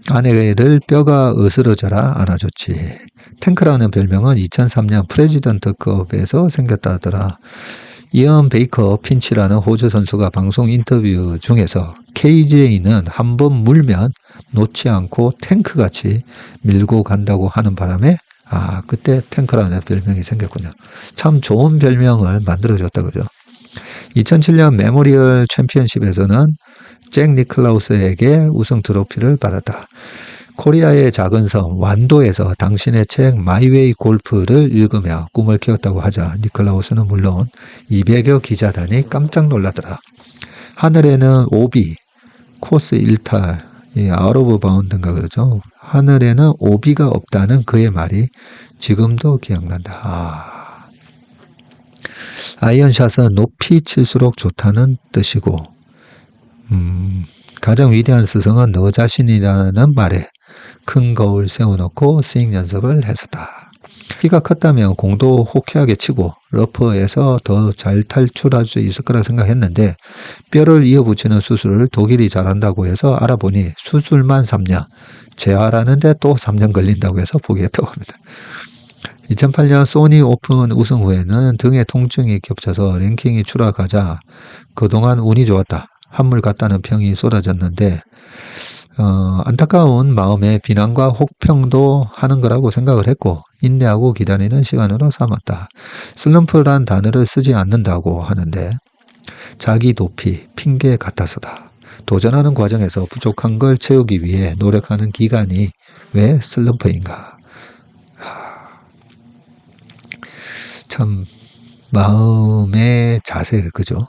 아내를 뼈가 으스러져라 안아줬지. 탱크라는 별명은 2003년 프레지던트컵에서 생겼다 하더라. 이언 베이커 핀치라는 호주 선수가 방송 인터뷰 중에서 KJ는 한번 물면 놓지 않고 탱크같이 밀고 간다고 하는 바람에 그때 탱크라는 별명이 생겼군요. 참 좋은 별명을 만들어줬다 그죠. 2007년 메모리얼 챔피언십에서는 잭 니클라우스에게 우승 트로피를 받았다. 코리아의 작은 섬 완도에서 당신의 책 마이웨이 골프를 읽으며 꿈을 키웠다고 하자 니클라우스는 물론 200여 기자단이 깜짝 놀라더라. 하늘에는 오비, 코스 일탈, 아웃 오브 바운드인가 그러죠. 하늘에는 오비가 없다는 그의 말이 지금도 기억난다. 아이언샷은 높이 칠수록 좋다는 뜻이고 가장 위대한 스승은 너 자신이라는 말에 큰 거울 세워놓고 스윙 연습을 했었다. 키가 컸다면 공도 호쾌하게 치고 러프에서 더 잘 탈출할 수 있을 거라 생각했는데 뼈를 이어붙이는 수술을 독일이 잘한다고 해서 알아보니 수술만 3년, 재활하는데 또 3년 걸린다고 해서 포기했다고 합니다. 2008년 소니 오픈 우승 후에는 등에 통증이 겹쳐서 랭킹이 추락하자 그동안 운이 좋았다. 한물 같다는 평이 쏟아졌는데 안타까운 마음에 비난과 혹평도 하는 거라고 생각을 했고 인내하고 기다리는 시간으로 삼았다. 슬럼프란 단어를 쓰지 않는다고 하는데 자기 도피, 핑계 같아서다. 도전하는 과정에서 부족한 걸 채우기 위해 노력하는 기간이 왜 슬럼프인가. 참 마음의 자세 그죠.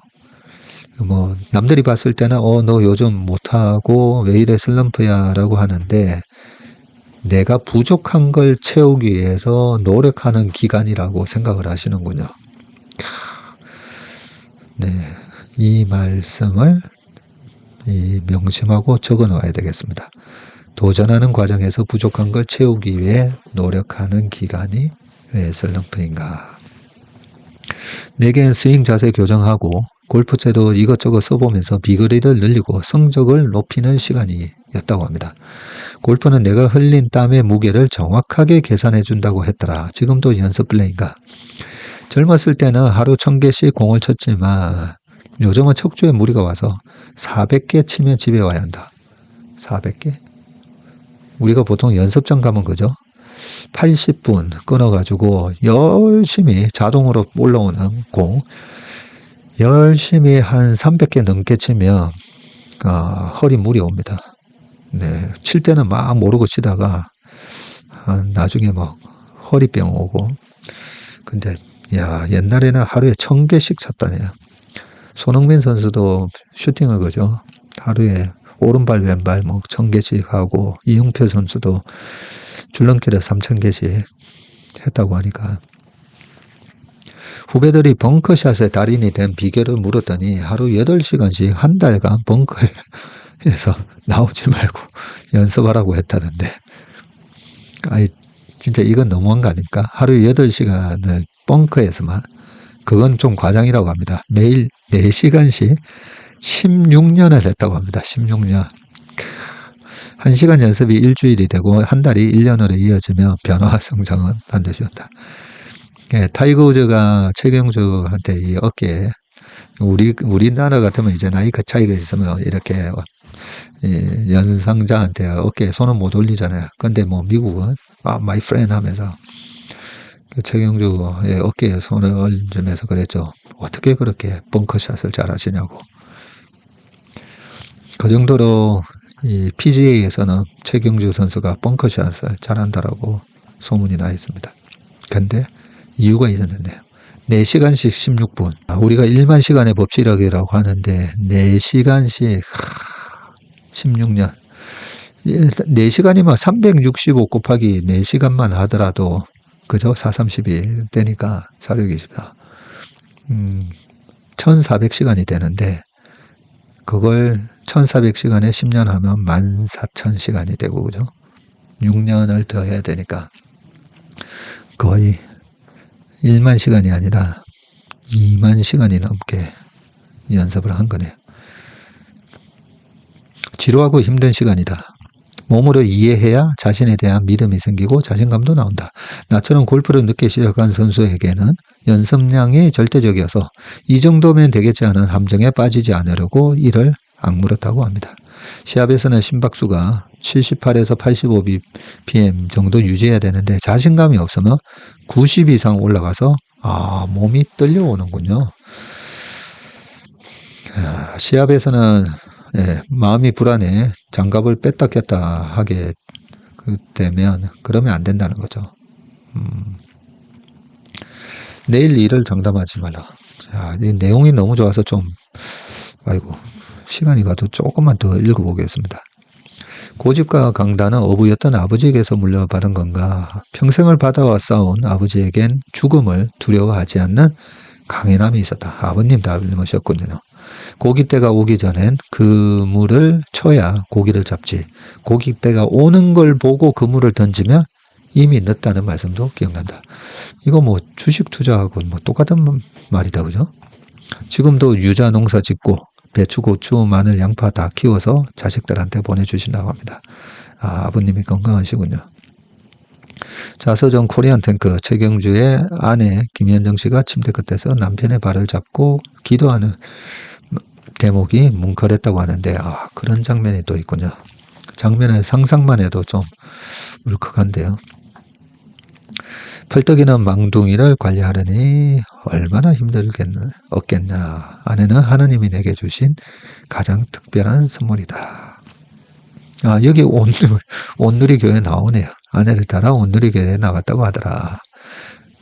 남들이 봤을 때는 너 요즘 못하고 왜 이래 슬럼프야 라고 하는데 내가 부족한 걸 채우기 위해서 노력하는 기간이라고 생각을 하시는군요. 네, 이 말씀을 명심하고 적어 놓아야 되겠습니다. 도전하는 과정에서 부족한 걸 채우기 위해 노력하는 기간이 왜 슬럼프인가. 내겐 스윙 자세 교정하고 골프채도 이것저것 써보면서 비거리를 늘리고 성적을 높이는 시간이었다고 합니다. 골프는 내가 흘린 땀의 무게를 정확하게 계산해 준다고 했더라. 지금도 연습 플레이인가. 젊었을 때는 하루 1000개씩 공을 쳤지만 요즘은 척추에 무리가 와서 400개 치면 집에 와야 한다. 400개? 우리가 보통 연습장 가면 그죠? 80분 끊어가지고 열심히 자동으로 올라오는 공 열심히 한 300개 넘게 치면 허리 무리 옵니다. 네, 칠 때는 막 모르고 치다가 나중에 막 허리병 오고. 근데 옛날에는 하루에 1000개씩 쳤다네요. 손흥민 선수도 슈팅을 그죠. 하루에 오른발 왼발 1000개씩 하고 이용표 선수도 줄넘기를 3000개씩 했다고 하니까 후배들이 벙커샷의 달인이 된 비결을 물었더니 하루 8시간씩 한 달간 벙커에서 나오지 말고 연습하라고 했다던데 진짜 이건 너무한 거 아닙니까? 하루 8시간을 벙커에서만 그건 좀 과장이라고 합니다. 매일 4시간씩 16년을 했다고 합니다. 16년. 1시간 연습이 일주일이 되고 한 달이 1년으로 이어지면 변화 성장은 반드시 온다. 예, 타이거 우즈가 최경주한테 이 어깨에 우리나라 같으면 이제 나이가 차이가 있으면 이렇게 연상자한테 어깨에 손을 못 올리잖아요. 근데 미국은 my friend 하면서 최경주의 어깨에 손을 얹으면서 그랬죠. 어떻게 그렇게 벙커샷을 잘하시냐고. 그 정도로 이 PGA에서는 최경주 선수가 벙커샷을 잘한다라고 소문이 나 있습니다. 근데 이유가 있었는데요. 4시간씩 16분. 우리가 1만 시간의 법칙이라고 하는데 4시간씩 16년. 4시간이면 365 곱하기 4시간만 하더라도 그죠? 4, 32 되니까 424. 1400시간이 되는데 그걸 1400시간에 10년 하면 14,000시간이 되고 그죠? 6년을 더 해야 되니까 거의 1만 시간이 아니라 2만 시간이 넘게 연습을 한 거네요. 지루하고 힘든 시간이다. 몸으로 이해해야 자신에 대한 믿음이 생기고 자신감도 나온다. 나처럼 골프를 늦게 시작한 선수에게는 연습량이 절대적이어서 이 정도면 되겠지 하는 함정에 빠지지 않으려고 이를 악물었다고 합니다. 시합에서는 심박수가 78에서 85bpm 정도 유지해야 되는데 자신감이 없으면 90 이상 올라가서 몸이 떨려오는군요. 시합에서는 마음이 불안해 장갑을 뺐다 꼈다 하게 되면 그러면 안 된다는 거죠. 내일 일을 장담하지 말라. 자, 이 내용이 너무 좋아서 좀 시간이 가도 조금만 더 읽어보겠습니다. 고집과 강단은 어부였던 아버지에게서 물려받은 건가? 평생을 받아와 싸운 아버지에겐 죽음을 두려워하지 않는 강인함이 있었다. 아버님 닮으셨군요. 고깃대가 오기 전엔 그물을 쳐야 고기를 잡지. 고깃대가 오는 걸 보고 그물을 던지면 이미 늦다는 말씀도 기억난다. 이거 뭐 주식 투자하고 뭐 똑같은 말이다, 그죠? 지금도 유자 농사 짓고 배추, 고추, 마늘, 양파 다 키워서 자식들한테 보내주신다고 합니다. 아버님이 건강하시군요. 자서전 코리안 탱크 최경주의 아내 김현정 씨가 침대 끝에서 남편의 발을 잡고 기도하는 대목이 뭉클했다고 하는데 그런 장면이 또 있군요. 장면의 상상만 해도 좀 울컥한데요. 펄떡이는 망둥이를 관리하려니 얼마나 힘들었겠냐. 아내는 하나님이 내게 주신 가장 특별한 선물이다. 여기 온누리 교회 나오네요. 아내를 따라 온누리 교회에 나갔다고 하더라.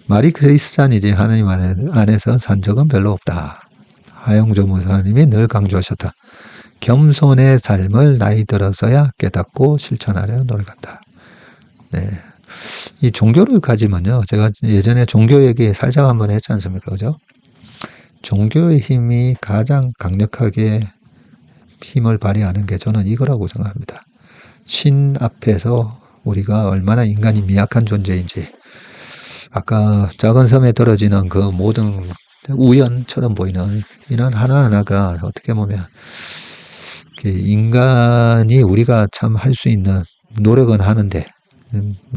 말이 크리스찬이지 하나님 안에서 산 적은 별로 없다. 하영조 목사님이 늘 강조하셨다. 겸손의 삶을 나이 들어서야 깨닫고 실천하려 노력한다. 네. 이 종교를 가지면요. 제가 예전에 종교 얘기 살짝 한번 했지 않습니까? 그죠? 종교의 힘이 가장 강력하게 힘을 발휘하는 게 저는 이거라고 생각합니다. 신 앞에서 우리가 얼마나 인간이 미약한 존재인지, 아까 작은 섬에 떨어지는 그 모든 우연처럼 보이는 이런 하나하나가 어떻게 보면 인간이 우리가 참 할 수 있는 노력은 하는데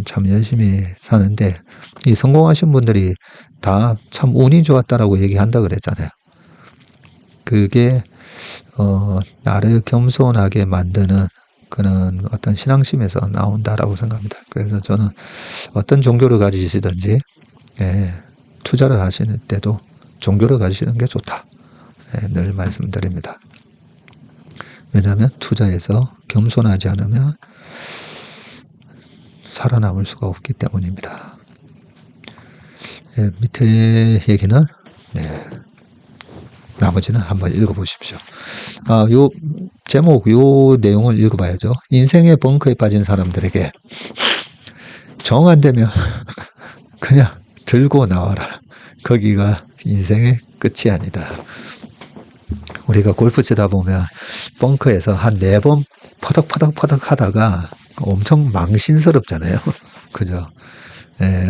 참 열심히 사는데 이 성공하신 분들이 다 참 운이 좋았다라고 얘기한다 그랬잖아요. 그게 나를 겸손하게 만드는 그런 어떤 신앙심에서 나온다라고 생각합니다. 그래서 저는 어떤 종교를 가지시든지 투자를 하시는 때도 종교를 가지시는 게 좋다. 늘 말씀드립니다. 왜냐하면 투자에서 겸손하지 않으면 살아남을 수가 없기 때문입니다. 밑에 얘기는 나머지는 한번 읽어보십시오. 요 제목, 요 내용을 읽어봐야죠. 인생의 벙커에 빠진 사람들에게 정 안 되면 그냥 들고 나와라. 거기가 인생의 끝이 아니다. 우리가 골프 치다 보면 벙커에서 한 4번 퍼덕퍼덕 하다가 엄청 망신스럽잖아요. 그죠?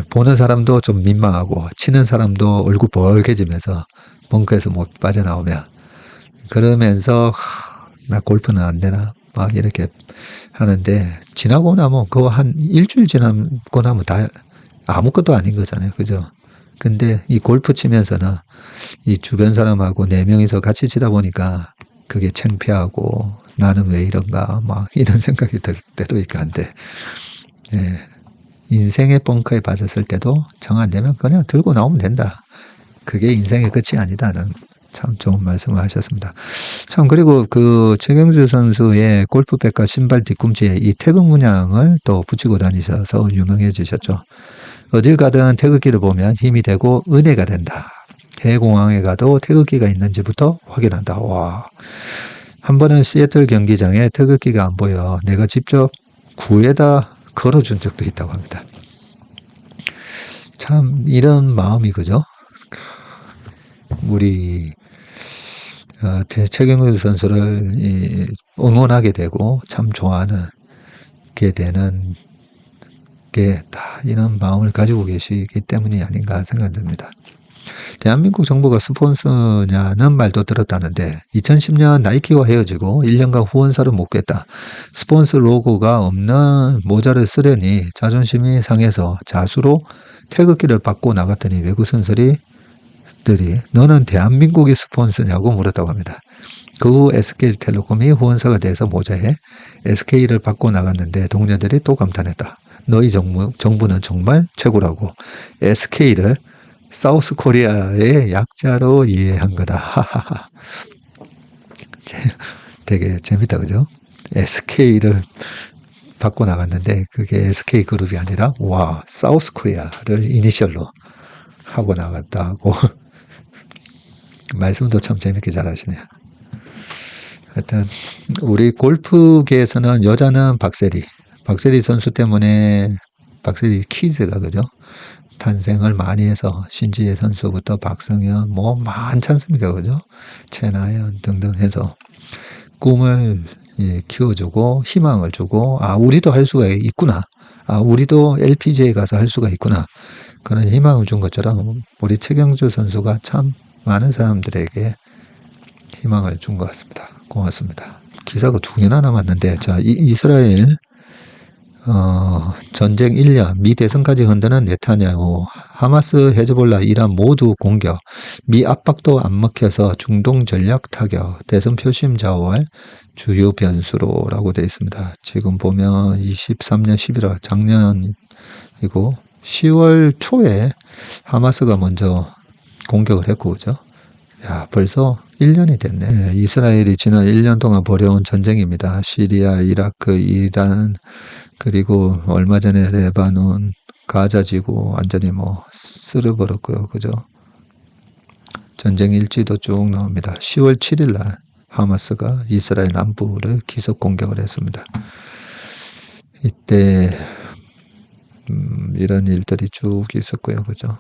보는 사람도 좀 민망하고 치는 사람도 얼굴 벌개지면서 벙커에서 못 빠져나오면 그러면서 나 골프는 안 되나 막 이렇게 하는데 지나고 나면 그거 한 일주일 지나고 나면 다 아무것도 아닌 거잖아요. 그죠? 근데 이 골프 치면서는 이 주변 사람하고 4명이서 같이 치다 보니까 그게 창피하고 나는 왜 이런가 막 이런 생각이 들 때도 있고 한데 인생의 벙커에 빠졌을 때도 정 안 되면 그냥 들고 나오면 된다. 그게 인생의 끝이 아니다는 참 좋은 말씀을 하셨습니다. 참, 그리고 그 최경주 선수의 골프백과 신발 뒤꿈치에 이 태극 문양을 또 붙이고 다니셔서 유명해지셨죠. 어딜 가든 태극기를 보면 힘이 되고 은혜가 된다. 해공항에 가도 태극기가 있는지부터 확인한다. 와. 한 번은 시애틀 경기장에 태극기가 안 보여 내가 직접 구에다 걸어준 적도 있다고 합니다. 참 이런 마음이 그죠? 우리 최경주 선수를 응원하게 되고 참 좋아하는 게 되는 게 다 이런 마음을 가지고 계시기 때문이 아닌가 생각됩니다. 대한민국 정부가 스폰서냐는 말도 들었다는데 2010년 나이키와 헤어지고 1년간 후원사를 못 구했다. 스폰서 로고가 없는 모자를 쓰려니 자존심이 상해서 자수로 태극기를 받고 나갔더니 외국 선수들이 너는 대한민국이 스폰서냐고 물었다고 합니다. 그 후 SK텔레콤이 후원사가 돼서 모자에 SK를 받고 나갔는데 동료들이 또 감탄했다. 너희 정부는 정말 최고라고. SK를 사우스 코리아의 약자로 이해한 거다. 하하하. 되게 재밌다, 그죠? SK를 받고 나갔는데 그게 SK 그룹이 아니라 와, 사우스 코리아를 이니셜로 하고 나갔다고. 말씀도 참 재밌게 잘하시네요. 하여튼 우리 골프계에서는 여자는 박세리 선수 때문에 박세리 키즈가 그죠? 탄생을 많이 해서 신지혜 선수부터 박성현 뭐 많지 않습니까, 그죠? 최나연 등등 해서 꿈을 키워주고 희망을 주고 우리도 할 수가 있구나. 우리도 LPGA에 가서 할 수가 있구나. 그런 희망을 준 것처럼 우리 최경주 선수가 참 많은 사람들에게 희망을 준 것 같습니다. 고맙습니다. 기사가 2개나 남았는데 자 이스라엘 전쟁 1년, 미 대선까지 흔드는 네타냐후, 하마스, 헤즈볼라, 이란 모두 공격, 미 압박도 안 먹혀서 중동 전략 타격, 대선 표심 좌우할 주요 변수로라고 되어 있습니다. 지금 보면 23년 11월, 작년이고 10월 초에 하마스가 먼저 공격을 했고, 그죠? 야, 벌써 1년이 됐네. 네, 이스라엘이 지난 1년 동안 벌여온 전쟁입니다. 시리아, 이라크, 이란, 그리고 얼마 전에 레바논, 가자지구 완전히 뭐 쓸어버렸고요. 그죠? 전쟁 일지도 쭉 나옵니다. 10월 7일 날 하마스가 이스라엘 남부를 기습 공격을 했습니다. 이때 이런 일들이 쭉 있었고요. 그죠?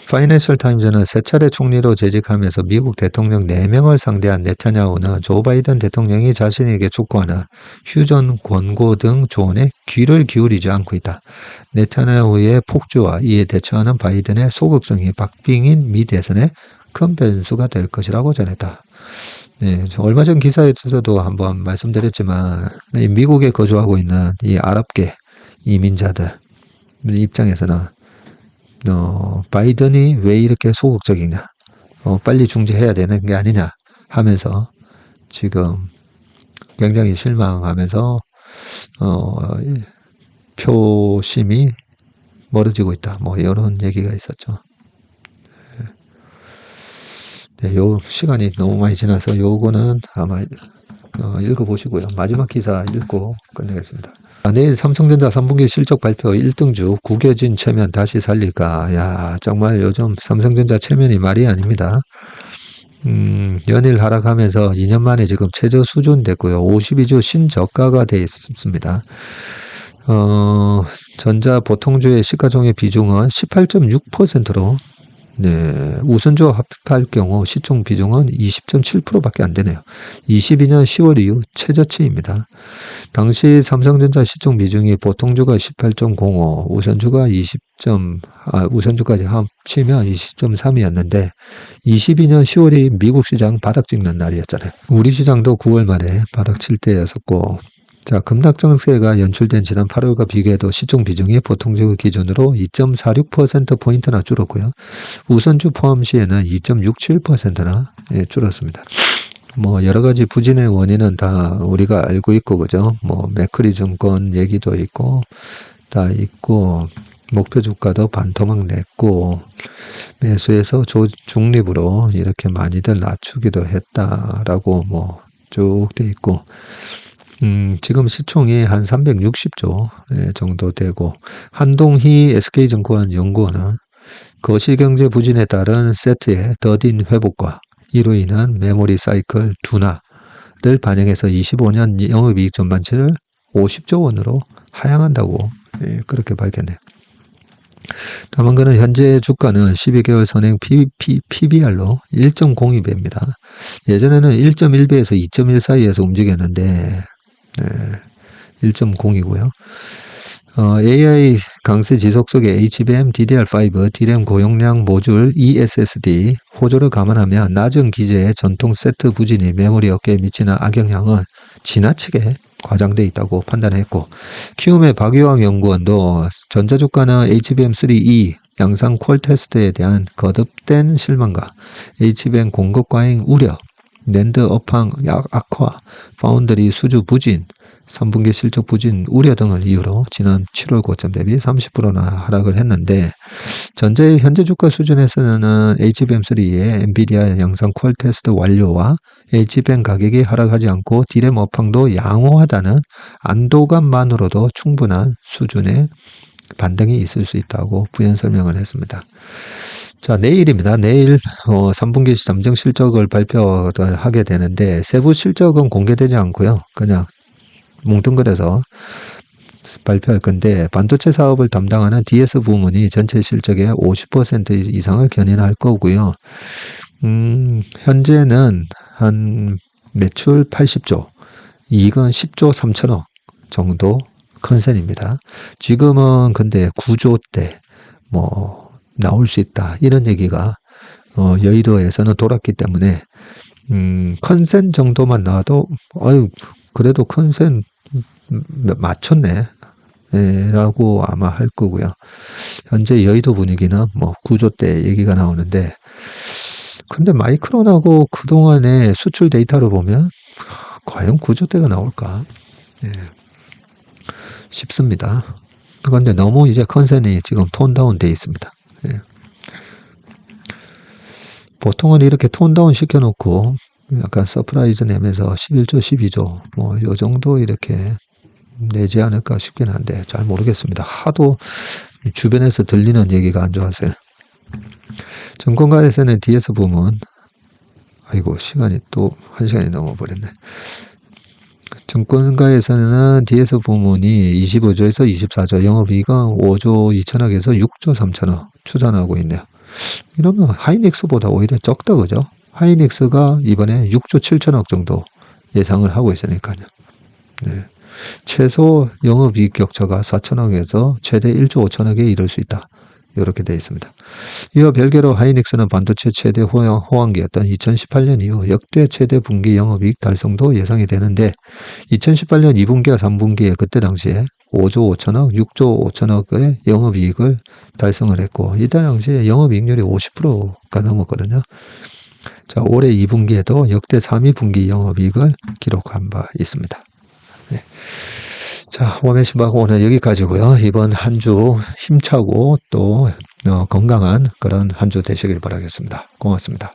파이낸셜 타임즈는 세 차례 총리로 재직하면서 미국 대통령 4명을 상대한 네타냐후는 조 바이든 대통령이 자신에게 촉구하는 휴전 권고 등 조언에 귀를 기울이지 않고 있다. 네타냐후의 폭주와 이에 대처하는 바이든의 소극성이 박빙인 미 대선에 큰 변수가 될 것이라고 전했다. 네, 얼마 전 기사에서도 한번 말씀드렸지만 미국에 거주하고 있는 이 아랍계 이민자들 입장에서는 바이든이 왜 이렇게 소극적이냐, 빨리 중재해야 되는 게 아니냐 하면서 지금 굉장히 실망하면서 표심이 멀어지고 있다. 뭐 이런 얘기가 있었죠. 네, 요 시간이 너무 많이 지나서 요거는 아마 읽어보시고요. 마지막 기사 읽고 끝내겠습니다. 내일 삼성전자 3분기 실적 발표 1등주 구겨진 체면 다시 살릴까. 야, 정말 요즘 삼성전자 체면이 말이 아닙니다. 연일 하락하면서 2년 만에 지금 최저 수준 됐고요. 52주 신저가가 되어 있습니다. 전자 보통주의 시가총액 비중은 18.6%로 네, 우선주와 합할 경우 시총 비중은 20.7%밖에 안 되네요. 22년 10월 이후 최저치입니다. 당시 삼성전자 시총 비중이 보통주가 18.05, 우선주까지 합치면 20.3이었는데 22년 10월이 미국 시장 바닥 찍는 날이었잖아요. 우리 시장도 9월 말에 바닥 칠 때였었고, 자, 급락장세가 연출된 지난 8월과 비교해도 시총 비중이 보통주 기준으로 2.46%포인트나 줄었고요. 우선주 포함 시에는 2.67%나 줄었습니다. 뭐 여러 가지 부진의 원인은 다 우리가 알고 있고, 그죠? 뭐 맥크리 증권 얘기도 있고 다 있고, 목표 주가도 반토막 냈고 매수해서 중립으로 이렇게 많이들 낮추기도 했다라고 뭐 쭉 돼 있고 지금 시총이 한 360조 정도 되고 한동희 SK증권 연구원은 거시경제 부진에 따른 세트의 더딘 회복과 이로 인한 메모리 사이클 둔화를 반영해서 25년 영업이익 전반치를 50조 원으로 하향한다고 그렇게 밝혔네요. 다만 그는 현재 주가는 12개월 선행 PBR로 1.02배입니다. 예전에는 1.1배에서 2.1 사이에서 움직였는데 1.0이고요. AI 강세 지속 속에 HBM, DDR5, DRAM 고용량 모듈 eSSD 호조를 감안하면 낮은 기재의 전통 세트 부진이 메모리 업계에 미치는 악영향은 지나치게 과장돼 있다고 판단했고 키움의 박유왕 연구원도 전자주가는 HBM3E 양산 콜 테스트에 대한 거듭된 실망과 HBM 공급 과잉 우려, 낸드 업황 악화, 파운드리 수주 부진, 3분기 실적 부진 우려 등을 이유로 지난 7월 고점 대비 30%나 하락을 했는데 전자의 현재 주가 수준에서는 HBM3의 엔비디아 양산 콜 테스트 완료와 HBM 가격이 하락하지 않고 디램 업황도 양호하다는 안도감만으로도 충분한 수준의 반등이 있을 수 있다고 부연 설명을 했습니다. 자, 내일입니다. 내일 3분기 잠정 실적을 발표를 하게 되는데 세부 실적은 공개되지 않고요. 그냥 뭉뚱그려서 발표할 건데 반도체 사업을 담당하는 DS 부문이 전체 실적의 50% 이상을 견인할 거고요. 현재는 한 매출 80조, 이익은 10조 3천억 정도 컨센입니다. 지금은 근데 9조대 뭐 나올 수 있다 이런 얘기가 여의도에서는 돌았기 때문에 컨센 정도만 나와도 그래도 컨센 맞췄네 라고 아마 할 거고요. 현재 여의도 분위기는 뭐 9조대 얘기가 나오는데 근데 마이크론하고 그동안의 수출 데이터를 보면 과연 9조대가 나올까 싶습니다. 그런데 너무 이제 컨센이 지금 톤다운 돼 있습니다. 보통은 이렇게 톤다운 시켜놓고 약간 서프라이즈 내면서 11조, 12조 뭐 요 정도 이렇게 내지 않을까 싶긴 한데 잘 모르겠습니다. 하도 주변에서 들리는 얘기가 안 좋아서요. 증권가에서는 DS 부문 아이고 시간이 또 1시간이 넘어버렸네. 증권가에서는 DS 부문이 25조에서 24조 영업이익은 5조 2천억에서 6조 3천억 추산하고 있네요. 이러면 하이닉스보다 오히려 적다 그죠? 하이닉스가 이번에 6조 7천억 정도 예상을 하고 있으니까요. 최소 영업이익 격차가 4천억에서 최대 1조 5천억에 이를 수 있다. 이렇게 되어 있습니다. 이와 별개로 하이닉스는 반도체 최대 호황기였던 2018년 이후 역대 최대 분기 영업이익 달성도 예상이 되는데 2018년 2분기와 3분기에 그때 당시에 5조 5천억, 6조 5천억의 영업이익을 달성을 했고 이때 당시에 영업이익률이 50%가 넘었거든요. 자, 올해 2분기에도 역대 3위 분기 영업이익을 기록한 바 있습니다. 자, 워맨신박 오늘 여기까지고요. 이번 한 주 힘차고 또 건강한 그런 한 주 되시길 바라겠습니다. 고맙습니다.